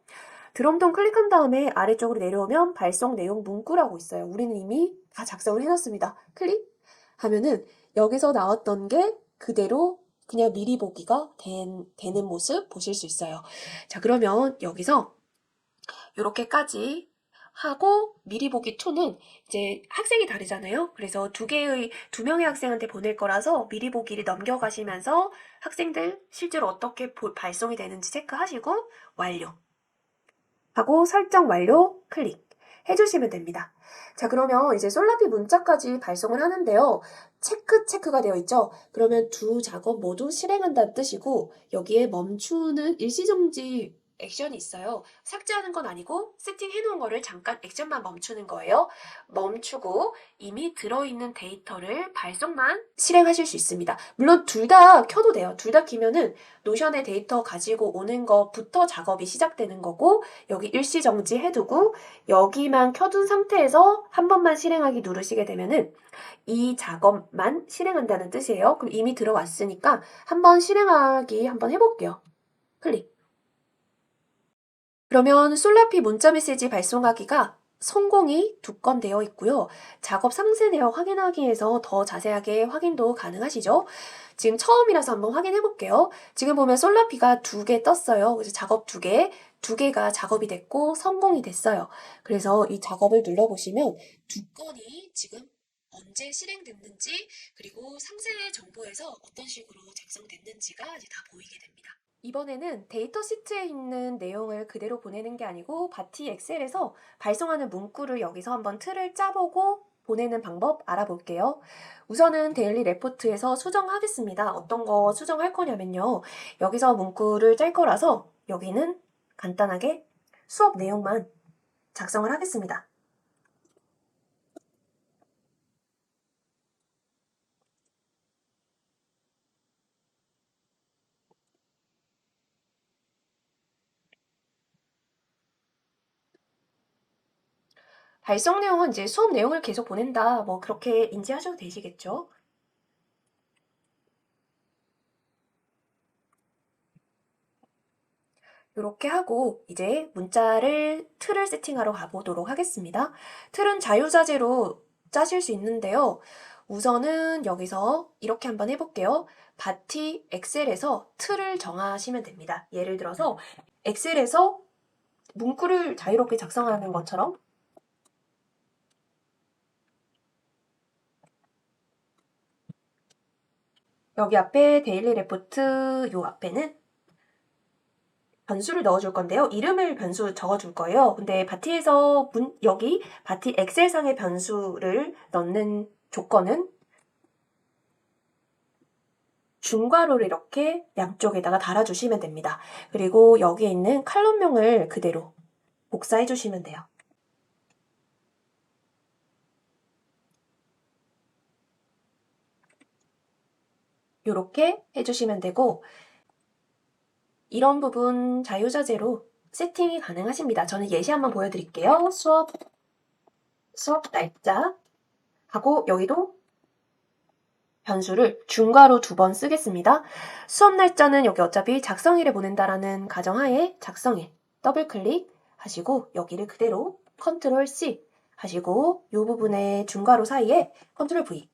드럼통 클릭한 다음에 아래쪽으로 내려오면 발송 내용 문구라고 있어요. 우리는 이미 다 작성을 해놨습니다. 클릭 하면은 여기서 나왔던 게 그대로 그냥 미리 보기가 되는 모습 보실 수 있어요. 자, 그러면 여기서 이렇게까지 하고 미리 보기 2는 이제 학생이 다르잖아요. 그래서 두 명의 학생한테 보낼 거라서 미리 보기를 넘겨가시면서 학생들 실제로 어떻게 발송이 되는지 체크하시고 완료 하고 설정 완료 클릭 해주시면 됩니다. 자, 그러면 이제 솔라피 문자까지 발송을 하는데요. 체크가 되어 있죠. 그러면 두 작업 모두 실행한다는 뜻이고 여기에 멈추는 일시정지 액션이 있어요. 삭제하는 건 아니고 세팅해 놓은 거를 잠깐 액션만 멈추는 거예요. 멈추고 이미 들어있는 데이터를 발송만 실행하실 수 있습니다. 물론 둘 다 켜도 돼요. 둘 다 키면은 노션의 데이터 가지고 오는 것부터 작업이 시작되는 거고 여기 일시정지 해두고 여기만 켜둔 상태에서 한 번만 실행하기 누르시게 되면은 이 작업만 실행한다는 뜻이에요. 그럼 이미 들어왔으니까 한번 실행하기 한번 해볼게요. 클릭. 그러면 솔라피 문자 메시지 발송하기가 성공이 2건 되어 있고요. 작업 상세 내용 확인하기 위해서 더 자세하게 확인도 가능하시죠? 지금 처음이라서 한번 확인해 볼게요. 지금 보면 솔라피가 2개 떴어요. 그래서 작업 2개, 2개가 작업이 됐고 성공이 됐어요. 그래서 이 작업을 눌러보시면 2건이 지금 언제 실행됐는지 그리고 상세 정보에서 어떤 식으로 작성됐는지가 이제 다 보이게 됩니다. 이번에는 데이터 시트에 있는 내용을 그대로 보내는 게 아니고 바티 엑셀에서 발송하는 문구를 여기서 한번 틀을 짜보고 보내는 방법 알아볼게요. 우선은 데일리 레포트에서 수정하겠습니다. 어떤 거 수정할 거냐면요. 여기서 문구를 짤 거라서 여기는 간단하게 수업 내용만 작성을 하겠습니다. 발송 내용은 이제 수업 내용을 계속 보낸다. 뭐 그렇게 인지하셔도 되시겠죠? 이렇게 하고 이제 틀을 세팅하러 가보도록 하겠습니다. 틀은 자유자재로 짜실 수 있는데요. 우선은 여기서 이렇게 한번 해볼게요. 바티 엑셀에서 틀을 정하시면 됩니다. 예를 들어서 엑셀에서 문구를 자유롭게 작성하는 것처럼 여기 앞에 데일리 레포트 요 앞에는 변수를 넣어줄 건데요. 이름을 변수 적어줄 거예요. 근데 바티에서 여기 바티 엑셀상의 변수를 넣는 조건은 중괄호를 이렇게 양쪽에다가 달아주시면 됩니다. 그리고 여기에 있는 칼럼명을 그대로 복사해 주시면 돼요. 이렇게 해주시면 되고 이런 부분 자유자재로 세팅이 가능하십니다. 저는 예시 한번 보여드릴게요. 수업 날짜 하고 여기도 변수를 중괄호 2번 쓰겠습니다. 수업 날짜는 여기 어차피 작성일에 보낸다라는 가정하에 작성일 더블 클릭 하시고 여기를 그대로 컨트롤 C 하시고 이 부분에 중괄호 사이에 컨트롤 V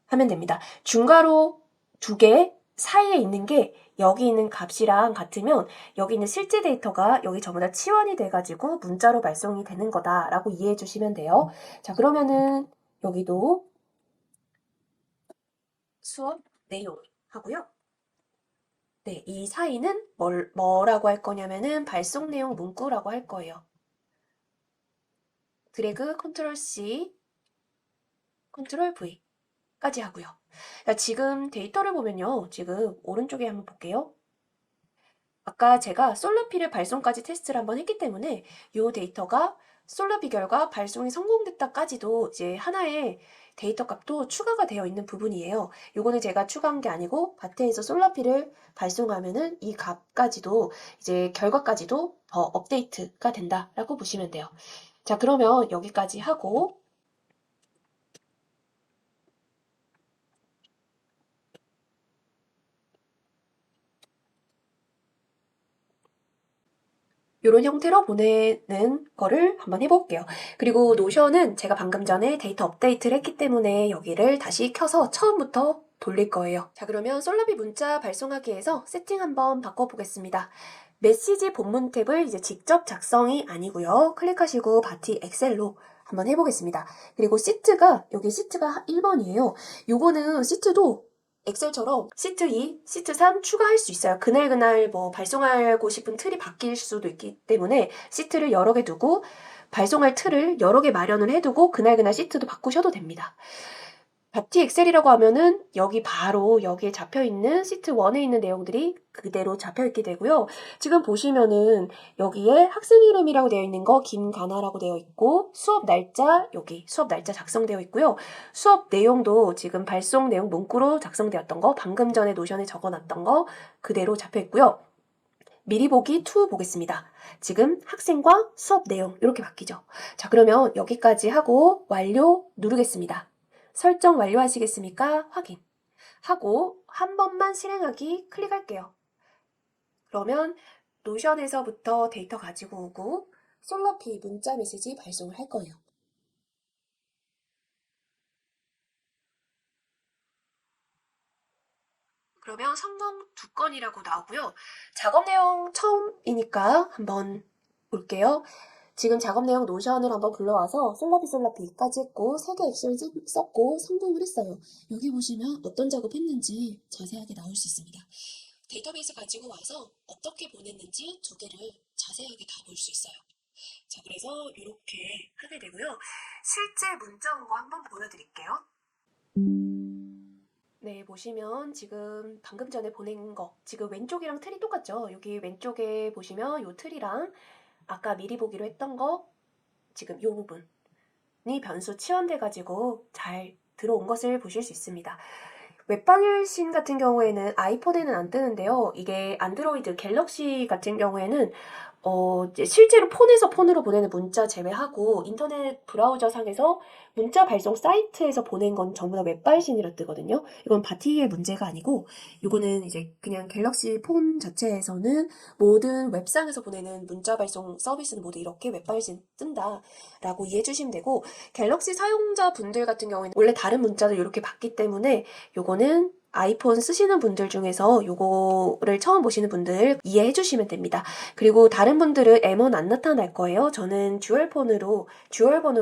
하면 됩니다. 중괄호 2개 사이에 있는 게 여기 있는 값이랑 같으면 여기 있는 실제 데이터가 여기 전부 다 치환이 돼가지고 문자로 발송이 되는 거다라고 이해해 주시면 돼요. 자, 그러면은 여기도 수업 내용 하고요. 네, 이 사이는 뭐라고 할 거냐면은 발송 내용 문구라고 할 거예요. 드래그 컨트롤 C, 컨트롤 V까지 하고요. 자, 지금 데이터를 보면요. 지금 오른쪽에 한번 볼게요. 아까 제가 솔라피를 발송까지 테스트를 한번 했기 때문에 이 데이터가 솔라피 결과 발송이 성공됐다까지도 이제 하나의 데이터 값도 추가가 되어 있는 부분이에요. 요거는 제가 추가한 게 아니고 바트에서 솔라피를 발송하면은 이 값까지도 이제 결과까지도 더 업데이트가 된다라고 보시면 돼요. 자, 그러면 여기까지 하고 요런 형태로 보내는 거를 한번 해볼게요. 그리고 노션은 제가 방금 전에 데이터 업데이트를 했기 때문에 여기를 다시 켜서 처음부터 돌릴 거예요. 자, 그러면 솔라비 문자 발송하기에서 세팅 한번 바꿔보겠습니다. 메시지 본문 탭을 이제 직접 작성이 아니고요. 클릭하시고 바티 엑셀로 한번 해보겠습니다. 그리고 시트가 여기 시트가 1번이에요. 요거는 시트도 엑셀처럼 시트 2, 시트 3 추가할 수 있어요. 그날그날 뭐 발송하고 싶은 틀이 바뀔 수도 있기 때문에 시트를 여러 개 두고 발송할 틀을 여러 개 마련을 해두고 그날그날 시트도 바꾸셔도 됩니다. 바티 엑셀이라고 하면은 여기 바로 여기에 잡혀있는 시트 1에 있는 내용들이 그대로 잡혀있게 되고요. 지금 보시면은 여기에 학생 이름이라고 되어 있는 거 김가나라고 되어 있고 수업 날짜 여기 수업 날짜 작성되어 있고요. 수업 내용도 지금 발송 내용 문구로 작성되었던 거 방금 전에 노션에 적어놨던 거 그대로 잡혀있고요. 미리 보기 2 보겠습니다. 지금 학생과 수업 내용 이렇게 바뀌죠. 자, 그러면 여기까지 하고 완료 누르겠습니다. 설정 완료하시겠습니까? 확인. 하고 한 번만 실행하기 클릭할게요. 그러면 노션에서부터 데이터 가지고 오고 솔라피 문자 메시지 발송을 할 거예요. 그러면 성공 2건이라고 나오고요. 작업 내용 처음이니까 한번 볼게요. 지금 작업 내용 노션을 한번 불러와서 솔라피까지 했고 3개 액션 썼고 성공을 했어요. 여기 보시면 어떤 작업했는지 자세하게 나올 수 있습니다. 데이터베이스 가지고 와서 어떻게 보냈는지 2개를 자세하게 다 볼 수 있어요. 자, 그래서 이렇게 하게 되고요. 실제 문자 온 거 한번 보여드릴게요. 네, 보시면 지금 방금 전에 보낸 거 지금 왼쪽이랑 틀이 똑같죠? 여기 왼쪽에 보시면 요 틀이랑 아까 미리 보기로 했던 거 지금 요 부분이 변수 치환돼가지고 잘 들어온 것을 보실 수 있습니다. 웹방열신 같은 경우에는 아이폰에는 안 뜨는데요. 이게 안드로이드 갤럭시 같은 경우에는 이제 실제로 폰에서 폰으로 보내는 문자 제외하고 인터넷 브라우저 상에서 문자 발송 사이트에서 보낸 건 전부 다 웹발신이라 뜨거든요. 이건 바티의 문제가 아니고 이거는 이제 그냥 갤럭시 폰 자체에서는 모든 웹상에서 보내는 문자 발송 서비스는 모두 이렇게 웹발신 뜬다라고 이해해 주시면 되고 갤럭시 사용자분들 같은 경우에는 원래 다른 문자도 이렇게 받기 때문에 요거는 아이폰 쓰시는 분들 중에서 요거를 처음 보시는 분들 이해해 주시면 됩니다. 그리고 다른 분들은 M1 안 나타날 거예요. 저는 듀얼 번호로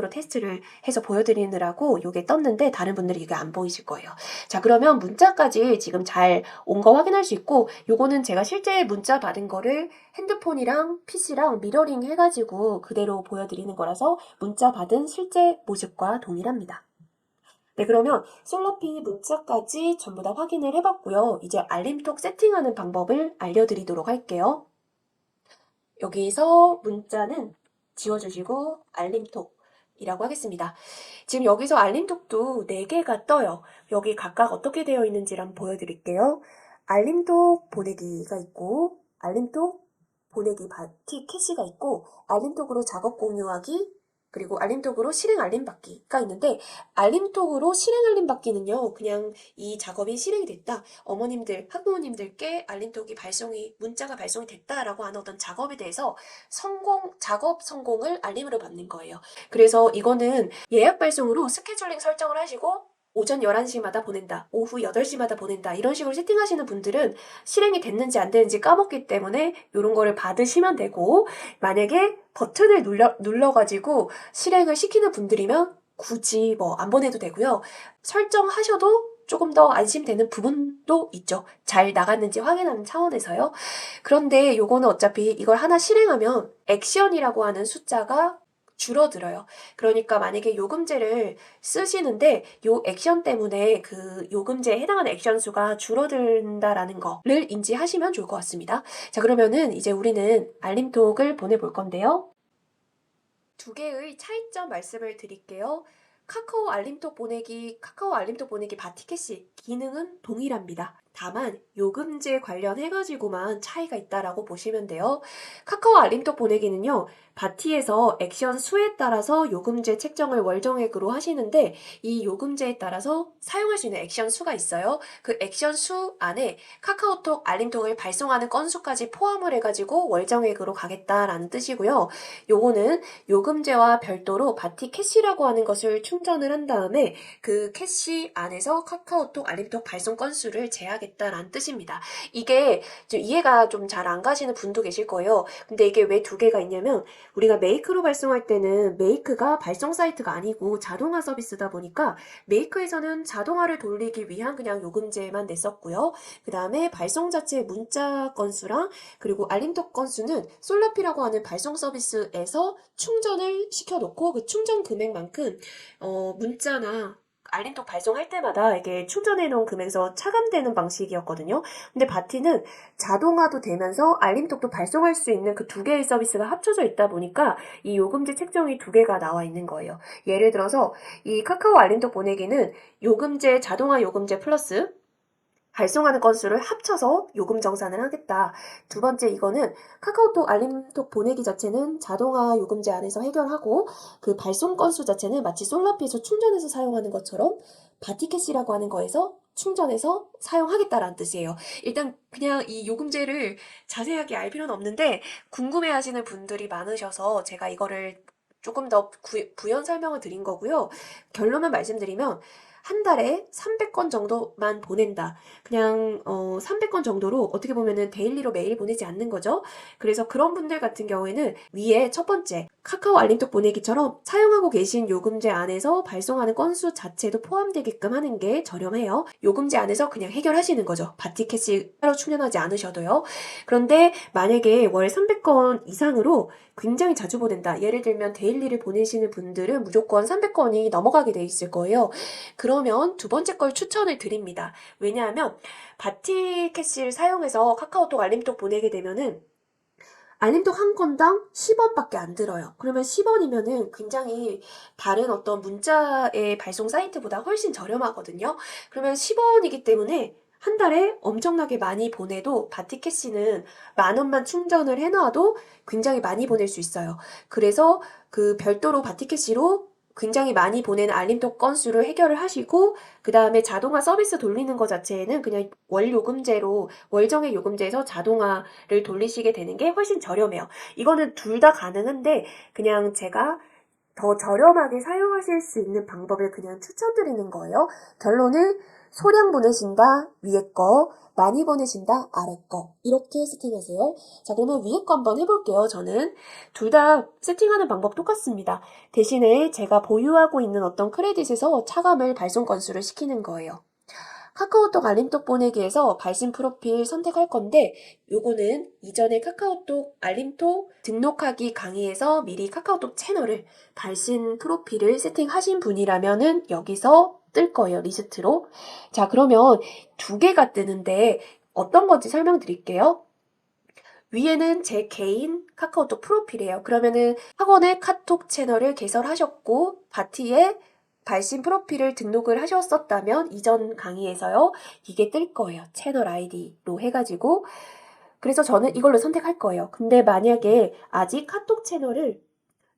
테스트를 해서 보여드리느라고 요게 떴는데 다른 분들이 이게 안 보이실 거예요. 자, 그러면 문자까지 지금 잘 온 거 확인할 수 있고 요거는 제가 실제 문자 받은 거를 핸드폰이랑 PC랑 미러링 해가지고 그대로 보여드리는 거라서 문자 받은 실제 모습과 동일합니다. 네, 그러면 솔라피 문자까지 전부 다 확인을 해봤고요. 이제 알림톡 세팅하는 방법을 알려드리도록 할게요. 여기서 문자는 지워주시고 알림톡이라고 하겠습니다. 지금 여기서 알림톡도 4개가 떠요. 여기 각각 어떻게 되어 있는지를 한번 보여드릴게요. 알림톡 보내기가 있고 알림톡 보내기 바티 캐시가 있고 알림톡으로 작업 공유하기 그리고 알림톡으로 실행 알림 받기가 있는데 알림톡으로 실행 알림 받기는요. 그냥 이 작업이 실행이 됐다. 어머님들, 학부모님들께 알림톡이 문자가 발송이 됐다라고 하는 어떤 작업에 대해서 작업 성공을 알림으로 받는 거예요. 그래서 이거는 예약 발송으로 스케줄링 설정을 하시고 오전 11시마다 보낸다, 오후 8시마다 보낸다 이런 식으로 세팅하시는 분들은 실행이 됐는지 안 됐는지 까먹기 때문에 이런 거를 받으시면 되고 만약에 버튼을 눌러가지고 실행을 시키는 분들이면 굳이 뭐 안 보내도 되고요. 설정하셔도 조금 더 안심되는 부분도 있죠. 잘 나갔는지 확인하는 차원에서요. 그런데 요거는 어차피 이걸 하나 실행하면 액션이라고 하는 숫자가 줄어들어요. 그러니까 만약에 요금제를 쓰시는데 요 액션 때문에 그 요금제에 해당하는 액션 수가 줄어든다라는 거를 인지하시면 좋을 것 같습니다. 자, 그러면은 이제 우리는 알림톡을 보내볼 건데요. 2개의 차이점 말씀을 드릴게요. 카카오 알림톡 보내기 바티캐시 기능은 동일합니다. 다만 요금제 관련해가지고만 차이가 있다라고 보시면 돼요. 카카오 알림톡 보내기는요, 바티에서 액션 수에 따라서 요금제 책정을 월정액으로 하시는데 이 요금제에 따라서 사용할 수 있는 액션 수가 있어요. 그 액션 수 안에 카카오톡 알림톡을 발송하는 건수까지 포함을 해가지고 월정액으로 가겠다라는 뜻이고요. 요거는 요금제와 별도로 바티 캐시라고 하는 것을 충전을 한 다음에 그 캐시 안에서 카카오톡 알림톡 발송 건수를 제하겠다라는 뜻입니다. 이게 좀 이해가 좀 잘 안 가시는 분도 계실 거예요. 근데 이게 왜 두 개가 있냐면 우리가 메이크로 발송할 때는 메이크가 발송 사이트가 아니고 자동화 서비스다 보니까 메이크에서는 자동화를 돌리기 위한 그냥 요금제만 냈었고요. 그 다음에 발송 자체의 문자 건수랑 그리고 알림톡 건수는 솔라피라고 하는 발송 서비스에서 충전을 시켜놓고 그 충전 금액만큼 문자나 알림톡 발송할 때마다 이게 충전해 놓은 금액에서 차감되는 방식이었거든요. 근데 바티는 자동화도 되면서 알림톡도 발송할 수 있는 그 두 개의 서비스가 합쳐져 있다 보니까 이 요금제 책정이 두 개가 나와 있는 거예요. 예를 들어서 이 카카오 알림톡 보내기는 요금제, 자동화 요금제 플러스 발송하는 건수를 합쳐서 요금 정산을 하겠다. 두 번째 이거는 카카오톡 알림톡 보내기 자체는 자동화 요금제 안에서 해결하고 그 발송 건수 자체는 마치 솔라피에서 충전해서 사용하는 것처럼 바티캐시라고 하는 거에서 충전해서 사용하겠다라는 뜻이에요. 일단 그냥 이 요금제를 자세하게 알 필요는 없는데 궁금해 하시는 분들이 많으셔서 제가 이거를 조금 더 부연 설명을 드린 거고요. 결론만 말씀드리면 한 달에 300건 정도만 보낸다. 그냥 300건 정도로 어떻게 보면은 데일리로 매일 보내지 않는 거죠. 그래서 그런 분들 같은 경우에는 위에 첫 번째 카카오 알림톡 보내기처럼 사용하고 계신 요금제 안에서 발송하는 건수 자체도 포함되게끔 하는 게 저렴해요. 요금제 안에서 그냥 해결하시는 거죠. 바티캐시 따로 충전하지 않으셔도요. 그런데 만약에 월 300건 이상으로 굉장히 자주 보낸다. 예를 들면 데일리를 보내시는 분들은 무조건 300건이 넘어가게 돼 있을 거예요. 그러면 두 번째 걸 추천을 드립니다. 왜냐하면 바티캐시를 사용해서 카카오톡 알림톡 보내게 되면은 알림톡 한 건당 10원밖에 안 들어요. 그러면 10원이면은 굉장히 다른 어떤 문자의 발송 사이트보다 훨씬 저렴하거든요. 그러면 10원이기 때문에 한 달에 엄청나게 많이 보내도 바티캐시는 10,000원만 충전을 해놔도 굉장히 많이 보낼 수 있어요. 그래서 그 별도로 바티캐시로 굉장히 많이 보내는 알림톡 건수를 해결을 하시고 그 다음에 자동화 서비스 돌리는 것 자체에는 그냥 월 요금제로 월정액 요금제에서 자동화를 돌리시게 되는 게 훨씬 저렴해요. 이거는 둘 다 가능한데 그냥 제가 더 저렴하게 사용하실 수 있는 방법을 그냥 추천드리는 거예요. 결론은 소량 보내신다 위에 거, 많이 보내신다 아래 거 이렇게 세팅하세요. 자, 그러면 위에 거 한번 해볼게요. 저는 둘 다 세팅하는 방법 똑같습니다. 대신에 제가 보유하고 있는 어떤 크레딧에서 차감을 발송 건수를 시키는 거예요. 카카오톡 알림톡 보내기에서 발신 프로필 선택할 건데 요거는 이전에 카카오톡 알림톡 등록하기 강의에서 미리 카카오톡 채널을 발신 프로필을 세팅하신 분이라면은 여기서 뜰 거예요. 리스트로. 자, 그러면 두 개가 뜨는데 어떤 건지 설명드릴게요. 위에는 제 개인 카카오톡 프로필이에요. 그러면은 학원의 카톡 채널을 개설하셨고 바티에 발신 프로필을 등록을 하셨었다면 이전 강의에서요. 이게 뜰 거예요. 채널 아이디로 해가지고. 그래서 저는 이걸로 선택할 거예요. 근데 만약에 아직 카톡 채널을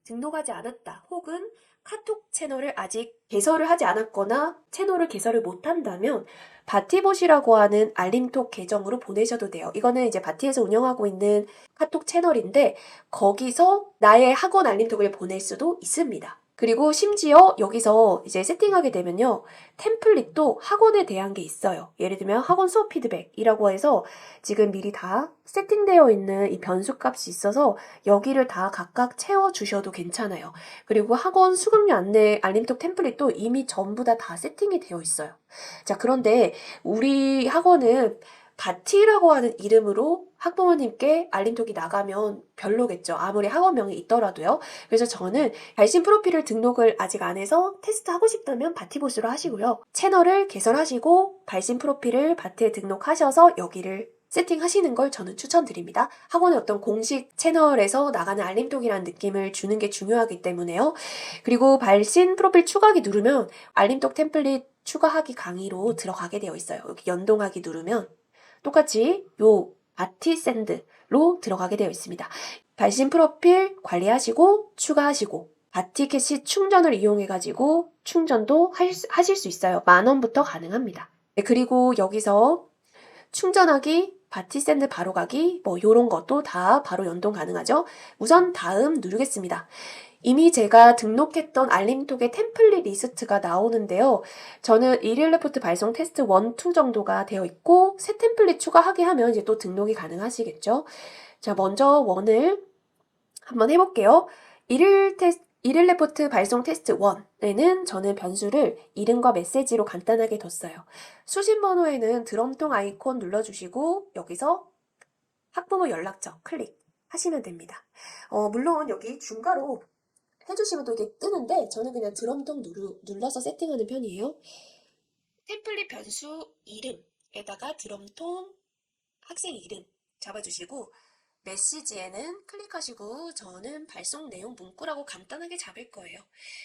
등록하지 않았다. 혹은 카톡 채널을 아직 개설을 하지 않았거나 채널을 개설을 못한다면 바티봇이라고 하는 알림톡 계정으로 보내셔도 돼요. 이거는 이제 바티에서 운영하고 있는 카톡 채널인데 거기서 나의 학원 알림톡을 보낼 수도 있습니다. 그리고 심지어 여기서 이제 세팅하게 되면요. 템플릿도 학원에 대한 게 있어요. 예를 들면 학원 수업 피드백이라고 해서 지금 미리 다 세팅되어 있는 이 변수 값이 있어서 여기를 다 각각 채워주셔도 괜찮아요. 그리고 학원 수강료 안내 알림톡 템플릿도 이미 전부 다 세팅이 되어 있어요. 자, 그런데 우리 학원은 바티라고 하는 이름으로 학부모님께 알림톡이 나가면 별로겠죠. 아무리 학원명이 있더라도요. 그래서 저는 발신 프로필을 등록을 아직 안 해서 테스트하고 싶다면 바티봇으로 하시고요. 채널을 개설하시고 발신 프로필을 바티에 등록하셔서 여기를 세팅하시는 걸 저는 추천드립니다. 학원의 어떤 공식 채널에서 나가는 알림톡이라는 느낌을 주는 게 중요하기 때문에요. 그리고 발신 프로필 추가하기 누르면 알림톡 템플릿 추가하기 강의로 들어가게 되어 있어요. 여기 연동하기 누르면 똑같이 요 바티샌드로 들어가게 되어 있습니다. 발신 프로필 관리하시고 추가하시고 바티캐시 충전을 이용해가지고 충전도 하실 수 있어요. 10,000원부터 가능합니다. 네, 그리고 여기서 충전하기, 바티샌드 바로 가기, 뭐 요런 것도 다 바로 연동 가능하죠. 우선 다음 누르겠습니다. 이미 제가 등록했던 알림톡의 템플릿 리스트가 나오는데요. 저는 일일 레포트 발송 테스트 1, 2 정도가 되어 있고 새 템플릿 추가하게 하면 이제 또 등록이 가능하시겠죠. 자, 먼저 1을 한번 해볼게요. 일일 레포트 발송 테스트 1에는 저는 변수를 이름과 메시지로 간단하게 뒀어요. 수신 번호에는 드럼통 아이콘 눌러주시고 여기서 학부모 연락처 클릭하시면 됩니다. 물론 여기 중괄호 해주시면 또 이게 뜨는데 저는 그냥 드럼통 눌러서 세팅하는 편이에요. 템플릿 변수 이름에다가 드럼통 학생 이름 잡아주시고 메시지에는 클릭하시고 저는 발송 내용 문구라고 간단하게 잡을 거예요.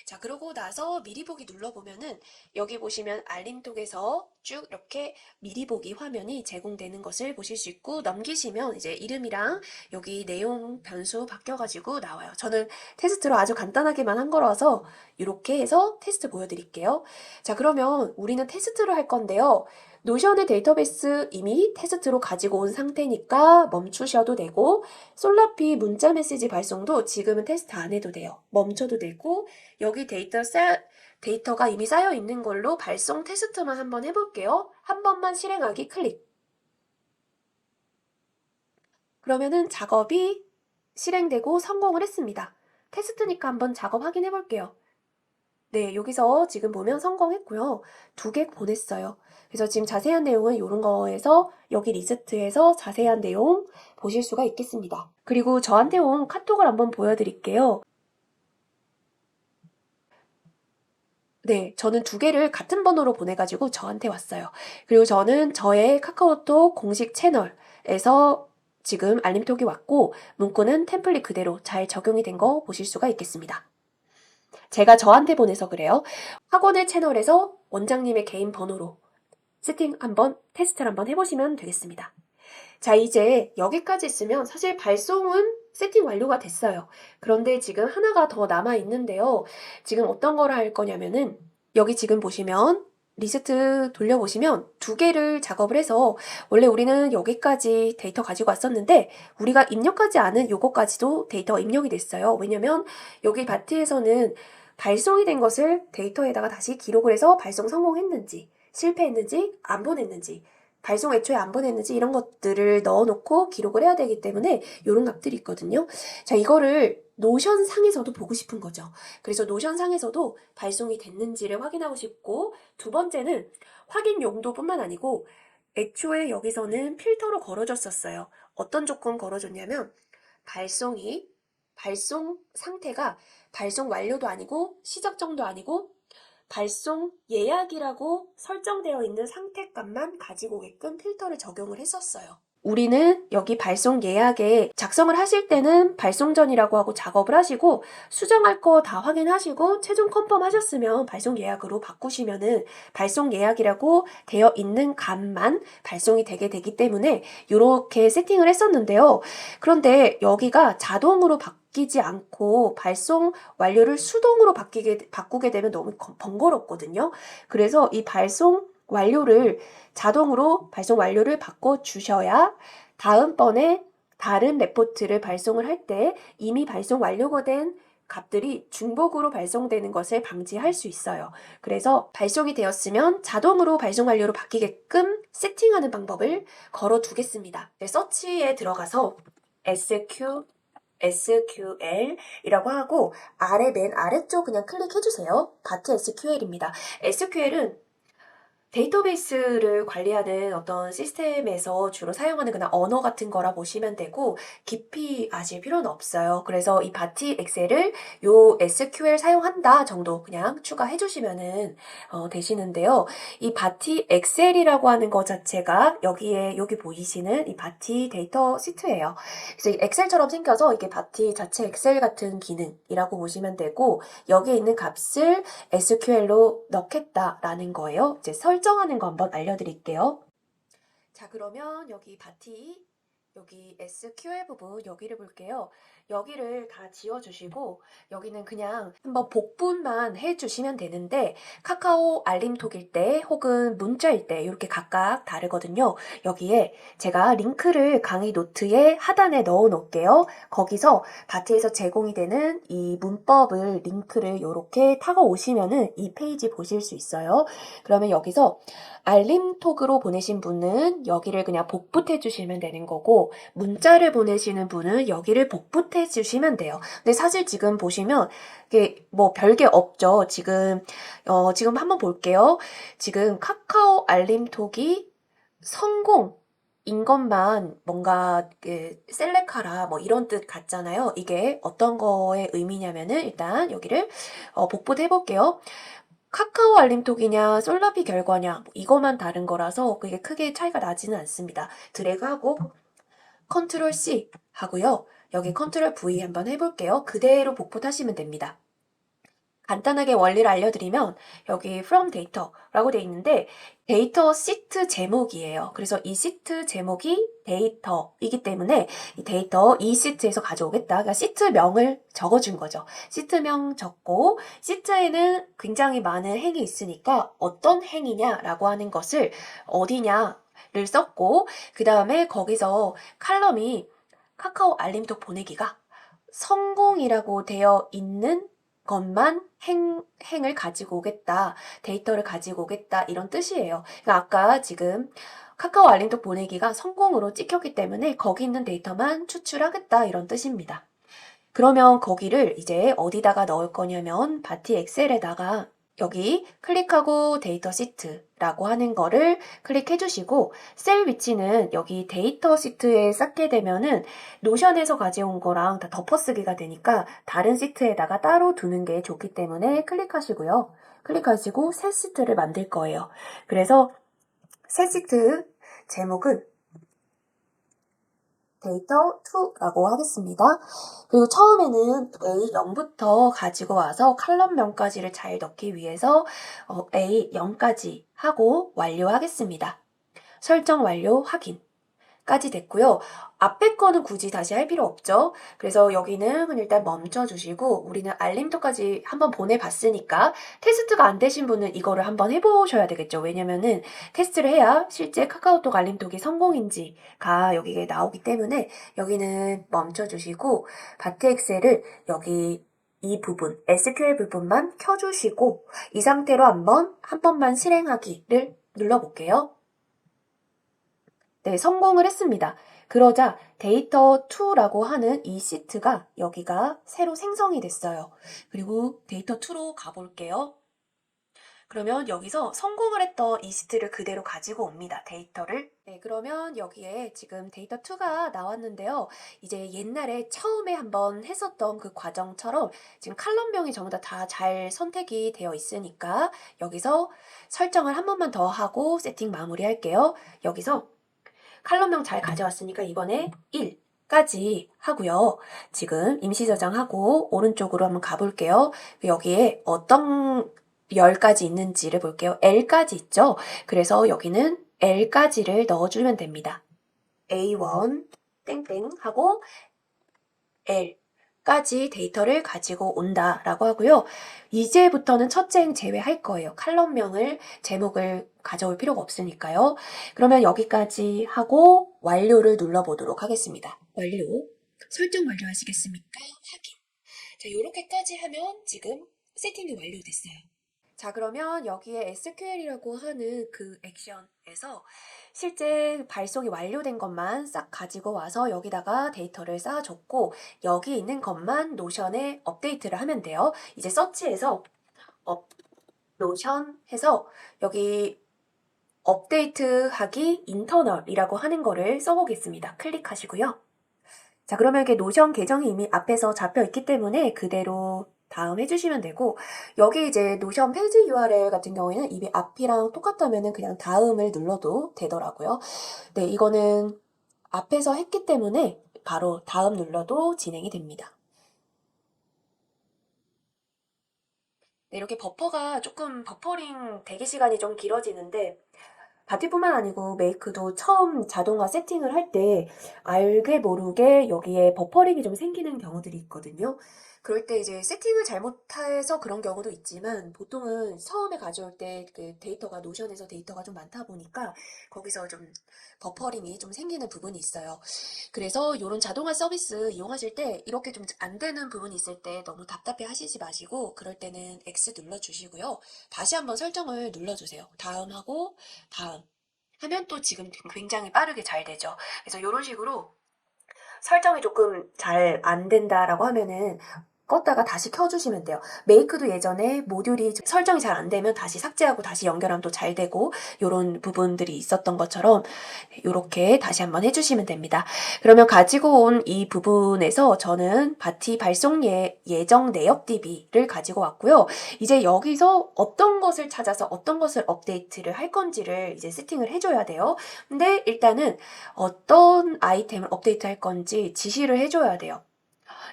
자, 그러고 나서 미리 보기 눌러보면은 여기 보시면 알림톡에서 쭉 이렇게 미리 보기 화면이 제공되는 것을 보실 수 있고 넘기시면 이제 이름이랑 여기 내용 변수 바뀌어가지고 나와요. 저는 테스트로 아주 간단하게만 한 거라서 이렇게 해서 테스트 보여드릴게요. 자, 그러면 우리는 테스트를 할 건데요. 노션의 데이터베이스 이미 테스트로 가지고 온 상태니까 멈추셔도 되고 솔라피 문자 메시지 발송도 지금은 테스트 안 해도 돼요. 멈춰도 되고 여기 데이터가 이미 쌓여 있는 걸로 발송 테스트만 한번 해볼게요. 한 번만 실행하기 클릭. 그러면은 작업이 실행되고 성공을 했습니다. 테스트니까 한번 작업 확인해 볼게요. 네, 여기서 지금 보면 성공했고요. 2개 보냈어요. 그래서 지금 자세한 내용은 이런 거에서 여기 리스트에서 자세한 내용 보실 수가 있겠습니다. 그리고 저한테 온 카톡을 한번 보여드릴게요. 네, 저는 2개를 같은 번호로 보내가지고 저한테 왔어요. 그리고 저는 저의 카카오톡 공식 채널에서 지금 알림톡이 왔고 문구는 템플릿 그대로 잘 적용이 된 거 보실 수가 있겠습니다. 제가 저한테 보내서 그래요. 학원의 채널에서 원장님의 개인 번호로 세팅 한번 테스트를 한번 해보시면 되겠습니다. 자, 이제 여기까지 있으면 사실 발송은 세팅 완료가 됐어요. 그런데 지금 하나가 더 남아 있는데요. 지금 어떤 걸 할 거냐면은 여기 지금 보시면 리스트 돌려보시면 2개를 작업을 해서 원래 우리는 여기까지 데이터 가지고 왔었는데 우리가 입력하지 않은 요거까지도 데이터가 입력이 됐어요. 왜냐면 여기 바트에서는 발송이 된 것을 데이터에다가 다시 기록을 해서 발송 성공했는지 실패했는지 안 보냈는지 발송 애초에 안 보냈는지 이런 것들을 넣어놓고 기록을 해야 되기 때문에 이런 값들이 있거든요. 자, 이거를 노션 상에서도 보고 싶은 거죠. 그래서 노션 상에서도 발송이 됐는지를 확인하고 싶고 2번째는 확인 용도뿐만 아니고 애초에 여기서는 필터로 걸어줬었어요. 어떤 조건 걸어줬냐면 발송 상태가 발송 완료도 아니고 시작정도 아니고 발송 예약이라고 설정되어 있는 상태값만 가지고 오게끔 필터를 적용을 했었어요. 우리는 여기 발송 예약에 작성을 하실 때는 발송 전이라고 하고 작업을 하시고 수정할 거 다 확인하시고 최종 컨펌 하셨으면 발송 예약으로 바꾸시면은 발송 예약이라고 되어 있는 값만 발송이 되게 되기 때문에 이렇게 세팅을 했었는데요. 그런데 여기가 자동으로 바뀌지 않고 발송 완료를 수동으로 바꾸게 되면 너무 번거롭거든요. 그래서 이 발송 완료를 자동으로 발송 완료를 바꿔주셔야 다음번에 다른 레포트를 발송을 할 때 이미 발송 완료가 된 값들이 중복으로 발송되는 것을 방지할 수 있어요. 그래서 발송이 되었으면 자동으로 발송 완료로 바뀌게끔 세팅하는 방법을 걸어 두겠습니다. 서치에 들어가서 SQL이라고 하고 맨 아래쪽 그냥 클릭해주세요. 바트 SQL입니다. SQL은 데이터베이스를 관리하는 어떤 시스템에서 주로 사용하는 그냥 언어 같은 거라 보시면 되고 깊이 아실 필요는 없어요. 그래서 이 바티 엑셀을 요 SQL 사용한다 정도 그냥 추가해 주시면은 되시는데요. 이 바티 엑셀이라고 하는 것 자체가 여기 보이시는 이 바티 데이터 시트예요. 그래서 이 엑셀처럼 생겨서 이게 바티 자체 엑셀 같은 기능이라고 보시면 되고 여기에 있는 값을 SQL로 넣겠다라는 거예요. 이제 설정하는 거 한번 알려드릴게요. 자, 그러면 여기 바티, 여기 SQL 부분 여기를 볼게요. 여기를 다 지워주시고 여기는 그냥 한번 복분만 해주시면 되는데 카카오 알림톡일 때 혹은 문자일 때 이렇게 각각 다르거든요. 여기에 제가 링크를 강의 노트에 하단에 넣어 놓을게요. 거기서 바티에서 제공이 되는 이 문법을 링크를 이렇게 타고 오시면은 이 페이지 보실 수 있어요. 그러면 여기서 알림톡으로 보내신 분은 여기를 그냥 복붙해 주시면 되는 거고 문자를 보내시는 분은 여기를 복붙해 주시면 돼요. 근데 사실 지금 보시면 이게 뭐 별게 없죠. 지금 한번 볼게요. 지금 카카오 알림톡이 성공인 것만 뭔가 셀렉하라 뭐 이런 뜻 같잖아요. 이게 어떤 거의 의미냐면은 일단 여기를 복붙해 볼게요. 카카오 알림톡이냐 솔라비 결과냐 뭐 이거만 다른 거라서 그게 크게 차이가 나지는 않습니다. 드래그하고 컨트롤 C 하고요. 여기 컨트롤 V 한번 해볼게요. 그대로 복붙하시면 됩니다. 간단하게 원리를 알려드리면 여기 from data라고 돼 있는데 데이터 시트 제목이에요. 그래서 이 시트 제목이 데이터이기 때문에 이 데이터 이 시트에서 가져오겠다. 그러니까 시트명을 적어준 거죠. 시트명 적고 시트에는 굉장히 많은 행이 있으니까 어떤 행이냐라고 하는 것을 어디냐를 썼고 그 다음에 거기서 칼럼이 카카오 알림톡 보내기가 성공이라고 되어 있는 것만 행을 가지고 오겠다. 데이터를 가지고 오겠다. 이런 뜻이에요. 그러니까 아까 지금 카카오 알림톡 보내기가 성공으로 찍혔기 때문에 거기 있는 데이터만 추출하겠다. 이런 뜻입니다. 그러면 거기를 이제 어디다가 넣을 거냐면 바티 엑셀에다가 여기 클릭하고 데이터 시트라고 하는 거를 클릭해 주시고 셀 위치는 여기 데이터 시트에 쌓게 되면은 노션에서 가져온 거랑 다 덮어쓰기가 되니까 다른 시트에다가 따로 두는 게 좋기 때문에 클릭하시고요. 클릭하시고 새 시트를 만들 거예요. 그래서 새 시트 제목은 데이터 2라고 하겠습니다. 그리고 처음에는 A0부터 가지고 와서 칼럼명까지를 잘 넣기 위해서 A0까지 하고 완료하겠습니다. 설정 완료 확인. 까지 됐고요. 앞에 거는 굳이 다시 할 필요 없죠. 그래서 여기는 그냥 일단 멈춰주시고 우리는 알림톡까지 한번 보내봤으니까 테스트가 안 되신 분은 이거를 한번 해보셔야 되겠죠. 왜냐면은 테스트를 해야 실제 카카오톡 알림톡이 성공인지가 여기에 나오기 때문에 여기는 멈춰주시고 바트 엑셀을 여기 이 부분, SQL 부분만 켜주시고 이 상태로 한 번만 실행하기를 눌러볼게요. 네, 성공을 했습니다. 그러자 데이터 2라고 하는 이 시트가 여기가 새로 생성이 됐어요. 그리고 데이터 2로 가볼게요. 그러면 여기서 성공을 했던 이 시트를 그대로 가지고 옵니다. 데이터를. 네, 그러면 여기에 지금 데이터 2가 나왔는데요. 이제 옛날에 처음에 한번 했었던 그 과정처럼 지금 칼럼명이 전부 다 잘 선택이 되어 있으니까 여기서 설정을 한 번만 더 하고 세팅 마무리할게요. 여기서 칼럼명 잘 가져왔으니까 이번에 1까지 하고요. 지금 임시 저장하고 오른쪽으로 한번 가볼게요. 여기에 어떤 열까지 있는지를 볼게요. L까지 있죠? 그래서 여기는 L까지를 넣어주면 됩니다. A1 땡땡 하고 L까지 데이터를 가지고 온다라고 하고요. 이제부터는 첫째 행 제외할 거예요. 칼럼명을 제목을 가져올 필요가 없으니까요. 그러면 여기까지 하고 완료를 눌러보도록 하겠습니다. 완료. 설정 완료하시겠습니까? 확인. 자, 요렇게까지 하면 지금 세팅이 완료됐어요. 자, 그러면 여기에 SQL이라고 하는 그 액션에서 실제 발송이 완료된 것만 싹 가지고 와서 여기다가 데이터를 쌓아줬고 여기 있는 것만 노션에 업데이트를 하면 돼요. 이제 서치해서 업 노션 해서 여기 업데이트하기 인터널이라고 하는 거를 써보겠습니다. 클릭하시고요. 자, 그러면 이게 노션 계정이 이미 앞에서 잡혀 있기 때문에 그대로 다음 해주시면 되고, 여기 이제 노션 페이지 URL 같은 경우에는 이미 앞이랑 똑같다면은 그냥 다음을 눌러도 되더라고요. 네, 이거는 앞에서 했기 때문에 바로 다음 눌러도 진행이 됩니다. 네, 이렇게 버퍼가 조금 버퍼링 대기 시간이 좀 길어지는데, 바티뿐만 아니고 메이크도 처음 자동화 세팅을 할 때 알게 모르게 여기에 버퍼링이 좀 생기는 경우들이 있거든요. 그럴 때 이제 세팅을 잘못해서 그런 경우도 있지만 보통은 처음에 가져올 때 그 데이터가 노션에서 데이터가 좀 많다 보니까 거기서 좀 버퍼링이 좀 생기는 부분이 있어요. 그래서 이런 자동화 서비스 이용하실 때 이렇게 좀 안 되는 부분이 있을 때 너무 답답해 하시지 마시고 그럴 때는 X 눌러주시고요. 다시 한번 설정을 눌러주세요. 다음하고 다음 하면 또 지금 굉장히 빠르게 잘 되죠. 그래서 이런 식으로 설정이 조금 잘 안 된다라고 하면은 껐다가 다시 켜주시면 돼요. 메이크도 예전에 모듈이 설정이 잘 안 되면 다시 삭제하고 다시 연결하면 또 잘 되고 이런 부분들이 있었던 것처럼 이렇게 다시 한번 해주시면 됩니다. 그러면 가지고 온 이 부분에서 저는 바티 발송 예정 내역 DB를 가지고 왔고요. 이제 여기서 어떤 것을 찾아서 어떤 것을 업데이트를 할 건지를 이제 세팅을 해줘야 돼요. 근데 일단은 어떤 아이템을 업데이트 할 건지 지시를 해줘야 돼요.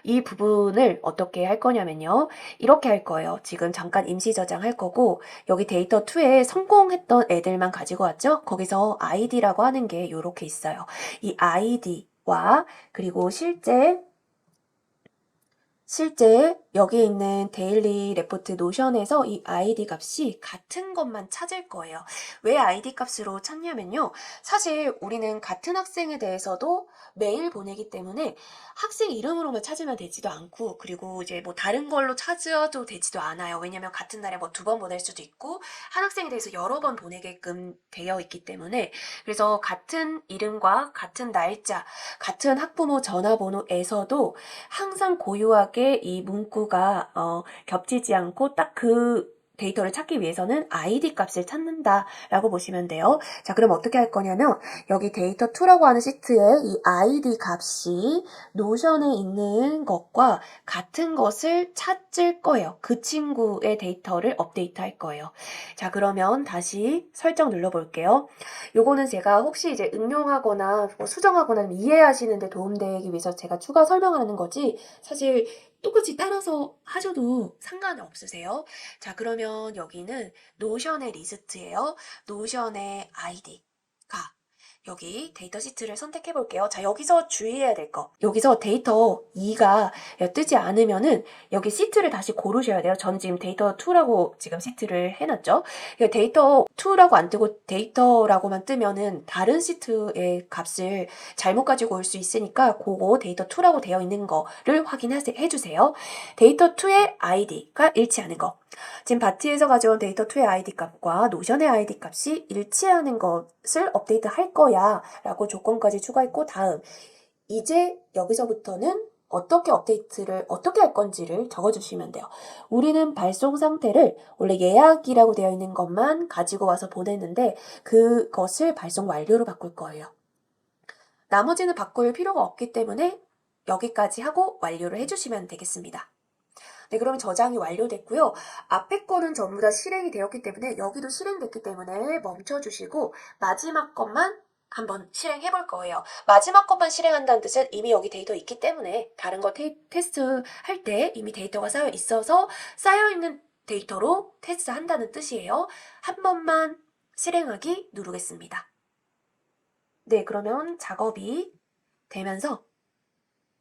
이 부분을 어떻게 할 거냐면요. 이렇게 할 거예요. 지금 잠깐 임시 저장할 거고 여기 데이터 2에 성공했던 애들만 가지고 왔죠? 거기서 id라고 하는 게 이렇게 있어요. 이 id와 그리고 실제 여기 있는 데일리 레포트 노션에서 이 id 값이 같은 것만 찾을 거예요. 왜 id 값으로 찾냐면요. 사실 우리는 같은 학생에 대해서도 메일 보내기 때문에 학생 이름으로만 찾으면 되지도 않고 그리고 이제 뭐 다른 걸로 찾아도 되지도 않아요. 왜냐면 같은 날에 뭐 2번 보낼 수도 있고 한 학생에 대해서 여러 번 보내게끔 되어 있기 때문에 그래서 같은 이름과 같은 날짜, 같은 학부모 전화번호에서도 항상 고유하게 이 문구가 겹치지 않고 딱 그 데이터를 찾기 위해서는 id 값을 찾는다라고 보시면 돼요. 자, 그럼 어떻게 할 거냐면 여기 데이터 2라고 하는 시트에 이 id 값이 노션에 있는 것과 같은 것을 찾을 거예요. 그 친구의 데이터를 업데이트 할 거예요. 자, 그러면 다시 설정 눌러볼게요. 요거는 제가 혹시 이제 응용하거나 뭐 수정하거나 이해하시는 데 도움되기 위해서 제가 추가 설명하는 거지 사실 똑같이 따라서 하셔도 상관은 없으세요. 자, 그러면 여기는 노션의 리스트예요. 노션의 id가 여기 데이터 시트를 선택해 볼게요. 자, 여기서 주의해야 될 거. 여기서 데이터 2가 뜨지 않으면은 여기 시트를 다시 고르셔야 돼요. 저는 지금 데이터 2라고 지금 시트를 해놨죠. 데이터 2라고 안 뜨고 데이터라고만 뜨면은 다른 시트의 값을 잘못 가지고 올 수 있으니까 그거 데이터 2라고 되어 있는 거를 확인해 주세요. 데이터 2의 id가 일치하는 거. 지금 바티에서 가져온 데이터 2의 id 값과 노션의 id 값이 일치하는 것을 업데이트 할 거야 라고 조건까지 추가했고 다음 이제 여기서부터는 어떻게 업데이트를 어떻게 할 건지를 적어주시면 돼요. 우리는 발송 상태를 원래 예약이라고 되어 있는 것만 가지고 와서 보냈는데 그것을 발송 완료로 바꿀 거예요. 나머지는 바꿀 필요가 없기 때문에 여기까지 하고 완료를 해주시면 되겠습니다. 네, 그러면 저장이 완료됐고요. 앞에 거는 전부 다 실행이 되었기 때문에 여기도 실행됐기 때문에 멈춰주시고 마지막 것만 한번 실행해 볼 거예요. 마지막 것만 실행한다는 뜻은 이미 여기 데이터 있기 때문에 다른 거 테스트 할 때 이미 데이터가 쌓여 있어서 쌓여있는 데이터로 테스트 한다는 뜻이에요. 한 번만 실행하기 누르겠습니다. 네, 그러면 작업이 되면서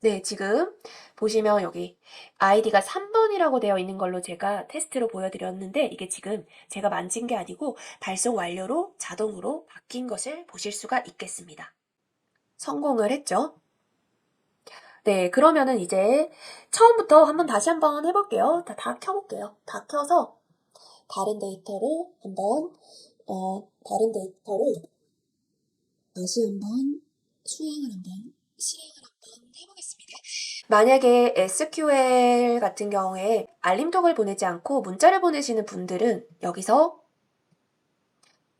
네, 지금 보시면 여기 아이디가 3번이라고 되어 있는 걸로 제가 테스트로 보여드렸는데 이게 지금 제가 만진 게 아니고 발송 완료로 자동으로 바뀐 것을 보실 수가 있겠습니다. 성공을 했죠? 네, 그러면은 이제 처음부터 다시 한번 해볼게요. 다 켜볼게요. 다 켜서 다른 데이터를 다른 데이터를 다시 한번 실행을 한번 해보겠습니다. 만약에 SQL 같은 경우에 알림톡을 보내지 않고 문자를 보내시는 분들은 여기서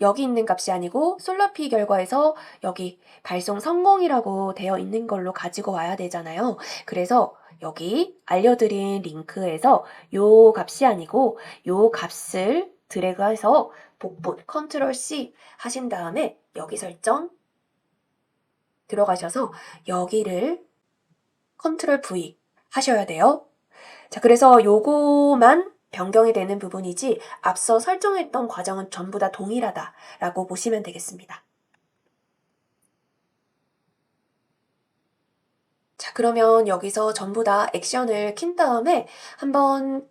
여기 있는 값이 아니고 솔라피 결과에서 여기 발송 성공이라고 되어 있는 걸로 가지고 와야 되잖아요. 그래서 여기 알려드린 링크에서 요 값이 아니고 요 값을 드래그해서 복분 컨트롤 C 하신 다음에 여기 설정 들어가셔서 여기를 컨트롤 V 하셔야 돼요. 자, 그래서 요거만 변경이 되는 부분이지 앞서 설정했던 과정은 전부 다 동일하다라고 보시면 되겠습니다. 자, 그러면 여기서 전부 다 액션을 킨 다음에 한번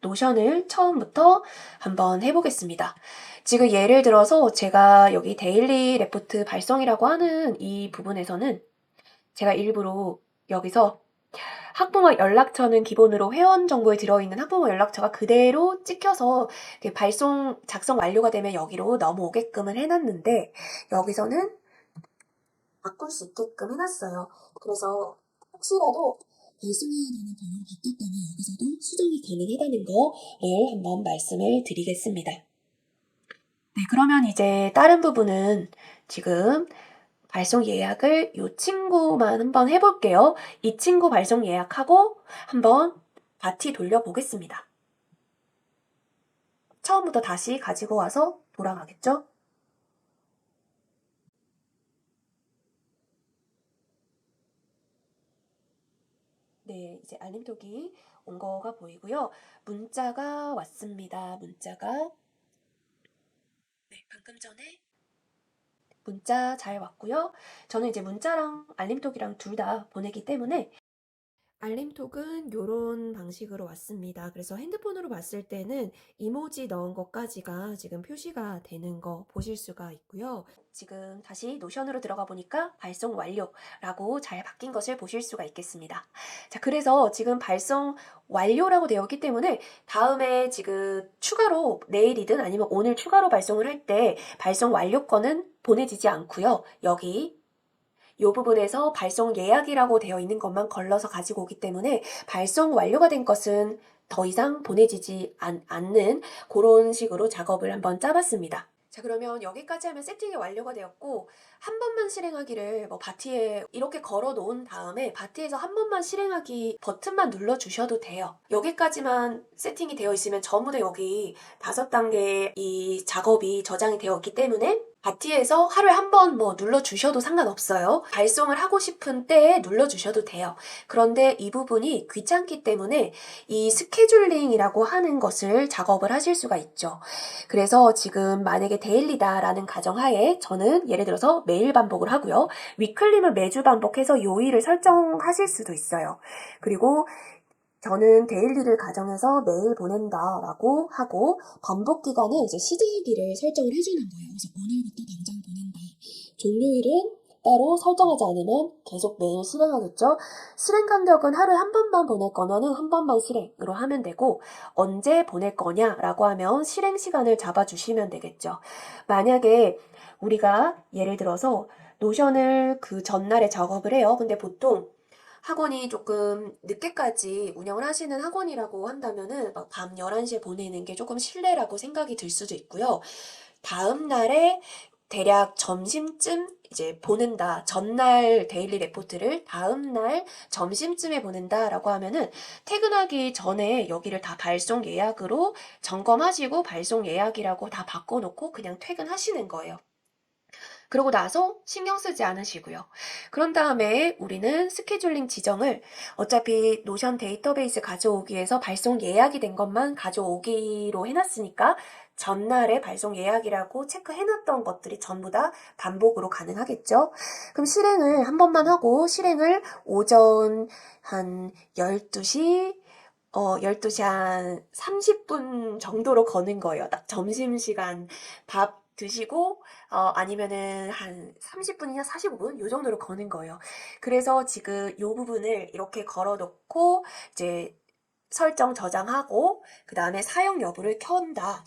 노션을 처음부터 한번 해보겠습니다. 지금 예를 들어서 제가 여기 데일리 레포트 발송이라고 하는 이 부분에서는 제가 일부러 여기서 학부모 연락처는 기본으로 회원 정보에 들어있는 학부모 연락처가 그대로 찍혀서 작성 완료가 되면 여기로 넘어오게끔은 해놨는데 여기서는 바꿀 수 있게끔 해놨어요. 그래서 혹시라도 발송해야 되는 번호를 바꿨다면 여기서도 수정이 가능하다는 거를 한번 말씀을 드리겠습니다. 네, 그러면 이제 다른 부분은 지금 발송 예약을 이 친구만 한번 해볼게요. 이 친구 발송 예약하고 한번 바티 돌려보겠습니다. 처음부터 다시 가지고 와서 돌아가겠죠? 네, 이제 알림톡이 온 거가 보이고요. 문자가 왔습니다. 문자가. 네, 방금 전에 문자 잘 왔고요. 저는 이제 문자랑 알림톡이랑 둘 다 보내기 때문에 알림톡은 이런 방식으로 왔습니다. 그래서 핸드폰으로 봤을 때는 이모지 넣은 것까지가 지금 표시가 되는 거 보실 수가 있고요. 지금 다시 노션으로 들어가 보니까 발송 완료라고 잘 바뀐 것을 보실 수가 있겠습니다. 자, 그래서 지금 발송 완료라고 되어 있기 때문에 다음에 지금 추가로 내일이든 아니면 오늘 추가로 발송을 할 때 발송 완료 건은 보내지지 않고요. 여기 이 부분에서 발송 예약이라고 되어 있는 것만 걸러서 가지고 오기 때문에 발송 완료가 된 것은 더 이상 보내지지 않는 그런 식으로 작업을 한번 짜봤습니다. 자, 그러면 여기까지 하면 세팅이 완료가 되었고 한 번만 실행하기를 바티에 이렇게 걸어 놓은 다음에 바티에서 한 번만 실행하기 버튼만 눌러 주셔도 돼요. 여기까지만 세팅이 되어 있으면 전부 다 여기 5단계 이 작업이 저장이 되어 있기 때문에 바티에서 하루에 한 번 눌러주셔도 상관없어요. 발송을 하고 싶은 때에 눌러주셔도 돼요. 그런데 이 부분이 귀찮기 때문에 이 스케줄링이라고 하는 것을 작업을 하실 수가 있죠. 그래서 지금 만약에 데일리다라는 가정하에 저는 예를 들어서 매일 반복을 하고요. 위클리는 매주 반복해서 요일을 설정하실 수도 있어요. 그리고 저는 데일리를 가정해서 매일 보낸다라고 하고 반복 기간은 이제 시작일을 설정을 해주는 거예요. 그래서 오늘부터 당장 보낸다. 종료일은 따로 설정하지 않으면 계속 매일 실행하겠죠. 실행 간격은 하루에 한 번만 보낼 거면은 한 번만 실행으로 하면 되고 언제 보낼 거냐라고 하면 실행 시간을 잡아주시면 되겠죠. 만약에 우리가 예를 들어서 노션을 그 전날에 작업을 해요. 근데 보통 학원이 조금 늦게까지 운영을 하시는 학원이라고 한다면은 밤 11시에 보내는 게 조금 실례라고 생각이 들 수도 있고요. 다음 날에 대략 점심쯤 이제 보낸다. 전날 데일리 레포트를 다음 날 점심쯤에 보낸다라고 하면은 퇴근하기 전에 여기를 다 발송 예약으로 점검하시고 발송 예약이라고 다 바꿔놓고 그냥 퇴근하시는 거예요. 그러고 나서 신경 쓰지 않으시고요. 그런 다음에 우리는 스케줄링 지정을 어차피 노션 데이터베이스 가져오기 위해서 발송 예약이 된 것만 가져오기로 해놨으니까 전날에 발송 예약이라고 체크해놨던 것들이 전부 다 반복으로 가능하겠죠. 그럼 실행을 한 번만 하고 실행을 오전 한 12시 12시 한 30분 정도로 거는 거예요. 딱 점심시간 밥 드시고 아니면은 한 30분이나 45분 요 정도로 거는 거예요. 그래서 지금 요 부분을 이렇게 걸어 놓고 이제 설정 저장하고 그 다음에 사용 여부를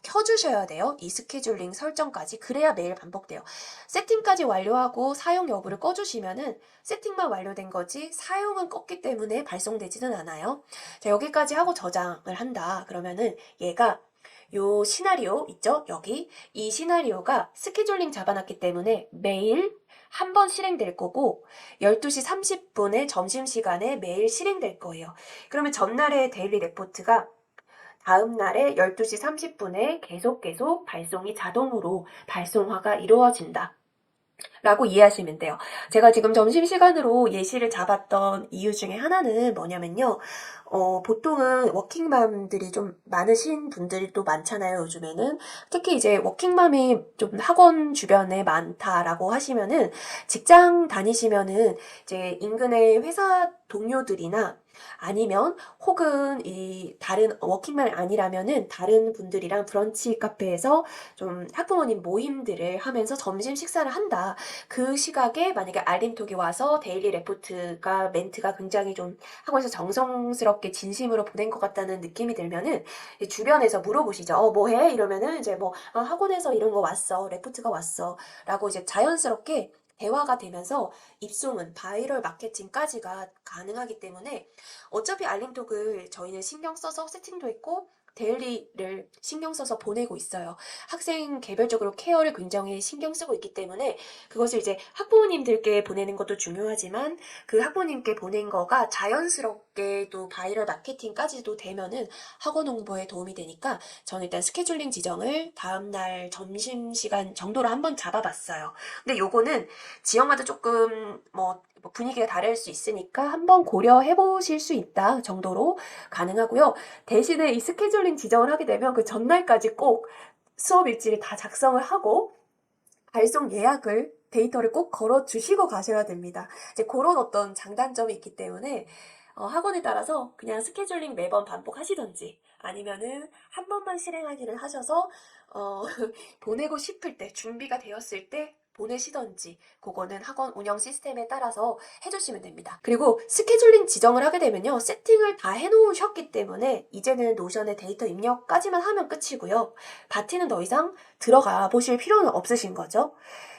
켜주셔야 돼요. 이 스케줄링 설정까지. 그래야 매일 반복돼요. 세팅까지 완료하고 사용 여부를 꺼주시면은 세팅만 완료된 거지 사용은 껐기 때문에 발송되지는 않아요. 자, 여기까지 하고 저장을 한다. 그러면은 얘가 요 시나리오 있죠? 여기 이 시나리오가 스케줄링 잡아놨기 때문에 매일 한 번 실행될 거고 12시 30분에 점심시간에 매일 실행될 거예요. 그러면 전날의 데일리 레포트가 다음 날에 12시 30분에 계속 발송이 자동으로 발송화가 이루어진다. 라고 이해하시면 돼요. 제가 지금 점심시간으로 예시를 잡았던 이유 중에 하나는 뭐냐면요. 보통은 워킹맘들이 좀 많으신 분들이 또 많잖아요, 요즘에는. 특히 이제 워킹맘이 좀 학원 주변에 많다라고 하시면은 직장 다니시면은 이제 인근의 회사 동료들이나 아니면 혹은 이 다른 워킹맘이 아니라면은 다른 분들이랑 브런치 카페에서 좀 학부모님 모임들을 하면서 점심 식사를 한다. 그 시각에 만약에 알림톡이 와서 데일리 레포트가 멘트가 굉장히 좀 학원에서 정성스럽게 진심으로 보낸 것 같다는 느낌이 들면은 주변에서 물어보시죠. 뭐 해? 이러면은 이제 뭐 학원에서 이런 거 왔어. 레포트가 왔어. 라고 이제 자연스럽게 대화가 되면서 입소문, 바이럴 마케팅까지가 가능하기 때문에 어차피 알림톡을 저희는 신경 써서 세팅도 했고 데일리를 신경 써서 보내고 있어요. 학생 개별적으로 케어를 굉장히 신경 쓰고 있기 때문에 그것을 이제 학부모님들께 보내는 것도 중요하지만 그 학부모님께 보낸 거가 자연스럽게 또 바이럴 마케팅까지도 되면은 학원 홍보에 도움이 되니까 저는 일단 스케줄링 지정을 다음날 점심시간 정도로 한번 잡아봤어요. 근데 요거는 지역마다 조금 뭐 분위기가 다를 수 있으니까 한번 고려해 보실 수 있다 정도로 가능하고요. 대신에 이 스케줄링 지정을 하게 되면 그 전날까지 꼭 수업 일지를 다 작성을 하고 발송 예약을 데이터를 꼭 걸어 주시고 가셔야 됩니다. 이제 그런 어떤 장단점이 있기 때문에 학원에 따라서 그냥 스케줄링 매번 반복하시던지 아니면은 한 번만 실행하기를 하셔서 보내고 싶을 때 준비가 되었을 때 보내시던지 그거는 학원 운영 시스템에 따라서 해주시면 됩니다. 그리고 스케줄링 지정을 하게 되면요. 세팅을 다 해놓으셨기 때문에 이제는 노션의 데이터 입력까지만 하면 끝이고요. 바티는 더 이상 들어가 보실 필요는 없으신 거죠.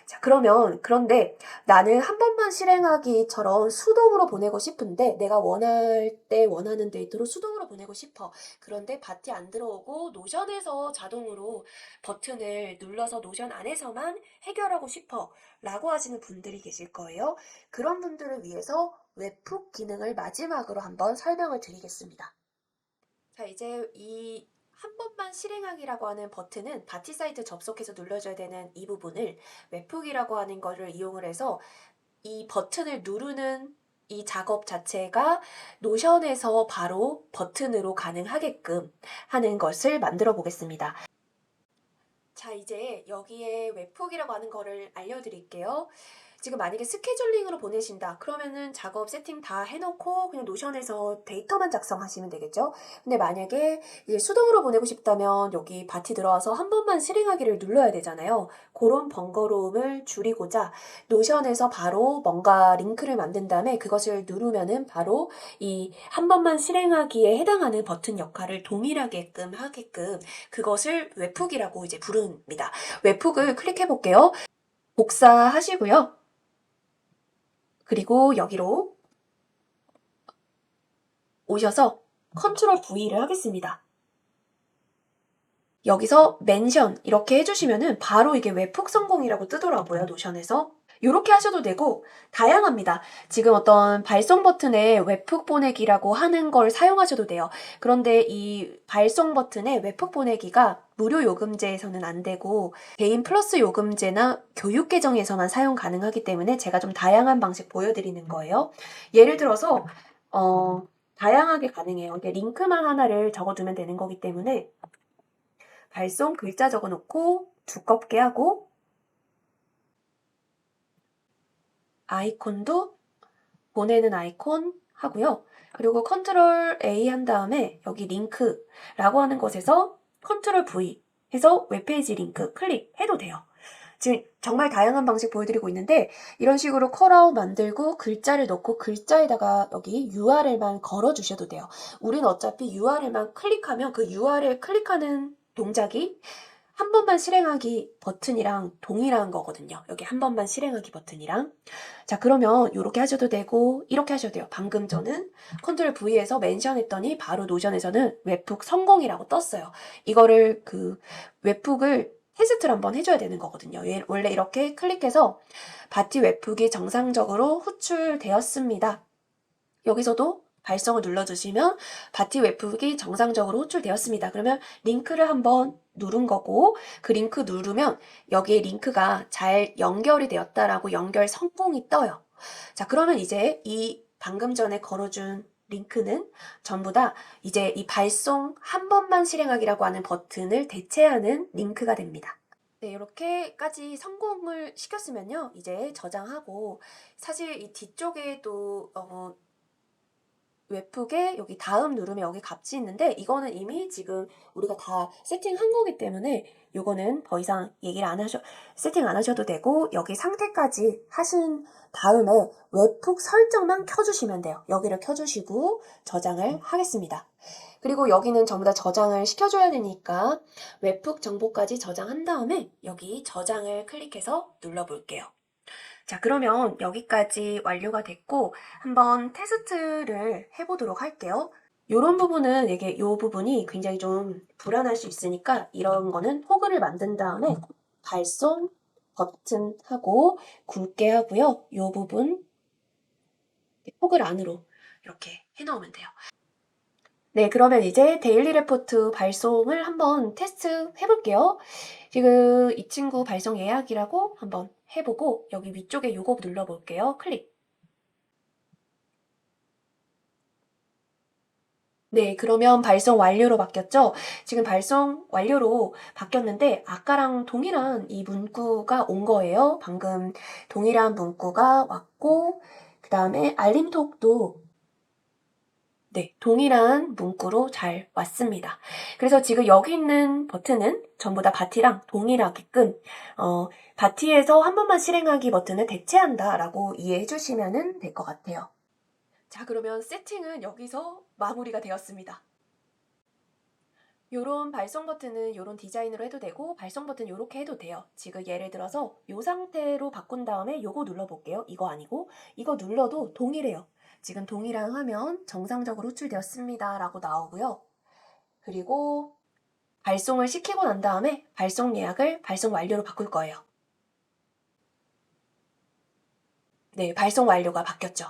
자, 그런데 나는 한 번만 실행하기처럼 수동으로 보내고 싶은데 내가 원할 때 원하는 데이터로 수동으로 보내고 싶어. 그런데 바티 안 들어오고 노션에서 자동으로 버튼을 눌러서 노션 안에서만 해결하고 싶어 라고 하시는 분들이 계실 거예요. 그런 분들을 위해서 웹훅 기능을 마지막으로 한번 설명을 드리겠습니다. 자, 이제 이 한 번만 실행하기라고 하는 버튼은 바티 사이트 접속해서 눌러줘야 되는 이 부분을 웹훅이라고 하는 거를 이용을 해서 이 버튼을 누르는 이 작업 자체가 노션에서 바로 버튼으로 가능하게끔 하는 것을 만들어 보겠습니다. 자, 이제 여기에 웹훅이라고 하는 거를 알려드릴게요. 지금 만약에 스케줄링으로 보내신다. 그러면은 작업 세팅 다 해놓고 그냥 노션에서 데이터만 작성하시면 되겠죠? 근데 만약에 이제 수동으로 보내고 싶다면 여기 바티 들어와서 한 번만 실행하기를 눌러야 되잖아요. 그런 번거로움을 줄이고자 노션에서 바로 뭔가 링크를 만든 다음에 그것을 누르면은 바로 이 한 번만 실행하기에 해당하는 버튼 역할을 동일하게끔 하게끔 그것을 웹훅이라고 이제 부릅니다. 웹훅을 클릭해 볼게요. 복사하시고요. 그리고 여기로 오셔서 컨트롤 V를 하겠습니다. 여기서 멘션 이렇게 해주시면은 바로 이게 웹훅 성공이라고 뜨더라고요, 노션에서. 이렇게 하셔도 되고 다양합니다. 지금 어떤 발송 버튼에 웹훅 보내기라고 하는 걸 사용하셔도 돼요. 그런데 이 발송 버튼에 웹훅 보내기가 무료 요금제에서는 안 되고 개인 플러스 요금제나 교육 계정에서만 사용 가능하기 때문에 제가 좀 다양한 방식 보여드리는 거예요. 예를 들어서 다양하게 가능해요. 이게 링크만 하나를 적어두면 되는 거기 때문에 발송 글자 적어놓고 두껍게 하고 아이콘도 보내는 아이콘 하고요. 그리고 컨트롤 A 한 다음에 여기 링크라고 하는 곳에서 컨트롤 V 해서 웹페이지 링크 클릭해도 돼요. 지금 정말 다양한 방식 보여드리고 있는데 이런 식으로 컬아웃 만들고 글자를 넣고 글자에다가 여기 URL만 걸어주셔도 돼요. 우린 어차피 URL만 클릭하면 그 URL 클릭하는 동작이 한 번만 실행하기 버튼이랑 동일한 거거든요. 여기 한 번만 실행하기 버튼이랑. 자, 그러면 이렇게 하셔도 되고 이렇게 하셔도 돼요. 방금 저는 컨트롤 V에서 멘션했더니 바로 노션에서는 웹북 성공이라고 떴어요. 이거를 웹북을 테스트를 한번 해줘야 되는 거거든요. 원래 이렇게 클릭해서 바티 웹북이 정상적으로 호출되었습니다. 여기서도 발성을 눌러주시면 바티 웹북이 정상적으로 호출되었습니다. 그러면 링크를 한번 누른 거고 그 링크 누르면 여기에 링크가 잘 연결이 되었다라고 연결 성공이 떠요. 자, 그러면 이제 이 방금 전에 걸어준 링크는 전부 다 이제 이 발송 한 번만 실행하기라고 하는 버튼을 대체하는 링크가 됩니다. 네, 이렇게까지 성공을 시켰으면요. 이제 저장하고 사실 이 뒤쪽에도 웹북에 여기 다음 누르면 여기 값이 있는데 이거는 이미 지금 우리가 다 세팅한 거기 때문에 요거는 더 이상 세팅 안 하셔도 되고 여기 상태까지 하신 다음에 웹북 설정만 켜주시면 돼요. 여기를 켜주시고 저장을 하겠습니다. 그리고 여기는 전부 다 저장을 시켜줘야 되니까 웹북 정보까지 저장한 다음에 여기 저장을 클릭해서 눌러볼게요. 자, 그러면 여기까지 완료가 됐고 한번 테스트를 해보도록 할게요. 이런 부분은 요 부분이 굉장히 좀 불안할 수 있으니까 이런 거는 호그를 만든 다음에 발송 버튼하고 굵게 하고요. 이 부분 호글 안으로 이렇게 해놓으면 돼요. 네, 그러면 이제 데일리 레포트 발송을 한번 테스트 해볼게요. 지금 이 친구 발송 예약이라고 한번 해보고 여기 위쪽에 요거 눌러볼게요. 클릭. 네, 그러면 발송 완료로 바뀌었죠? 지금 발송 완료로 바뀌었는데 아까랑 동일한 이 문구가 온 거예요. 방금 동일한 문구가 왔고 그 다음에 알림톡도 네, 동일한 문구로 잘 왔습니다. 그래서 지금 여기 있는 버튼은 전부 다 바티랑 동일하게끔 바티에서 한 번만 실행하기 버튼을 대체한다라고 이해해 주시면 될 것 같아요. 자, 그러면 세팅은 여기서 마무리가 되었습니다. 요런 발송 버튼은 요런 디자인으로 해도 되고 발송 버튼 요렇게 해도 돼요. 지금 예를 들어서 요 상태로 바꾼 다음에 요거 눌러볼게요. 이거 아니고 이거 눌러도 동일해요. 지금 동일한 화면 정상적으로 호출되었습니다 라고 나오고요. 그리고 발송을 시키고 난 다음에 발송 예약을 발송 완료로 바꿀 거예요. 네, 발송 완료가 바뀌었죠.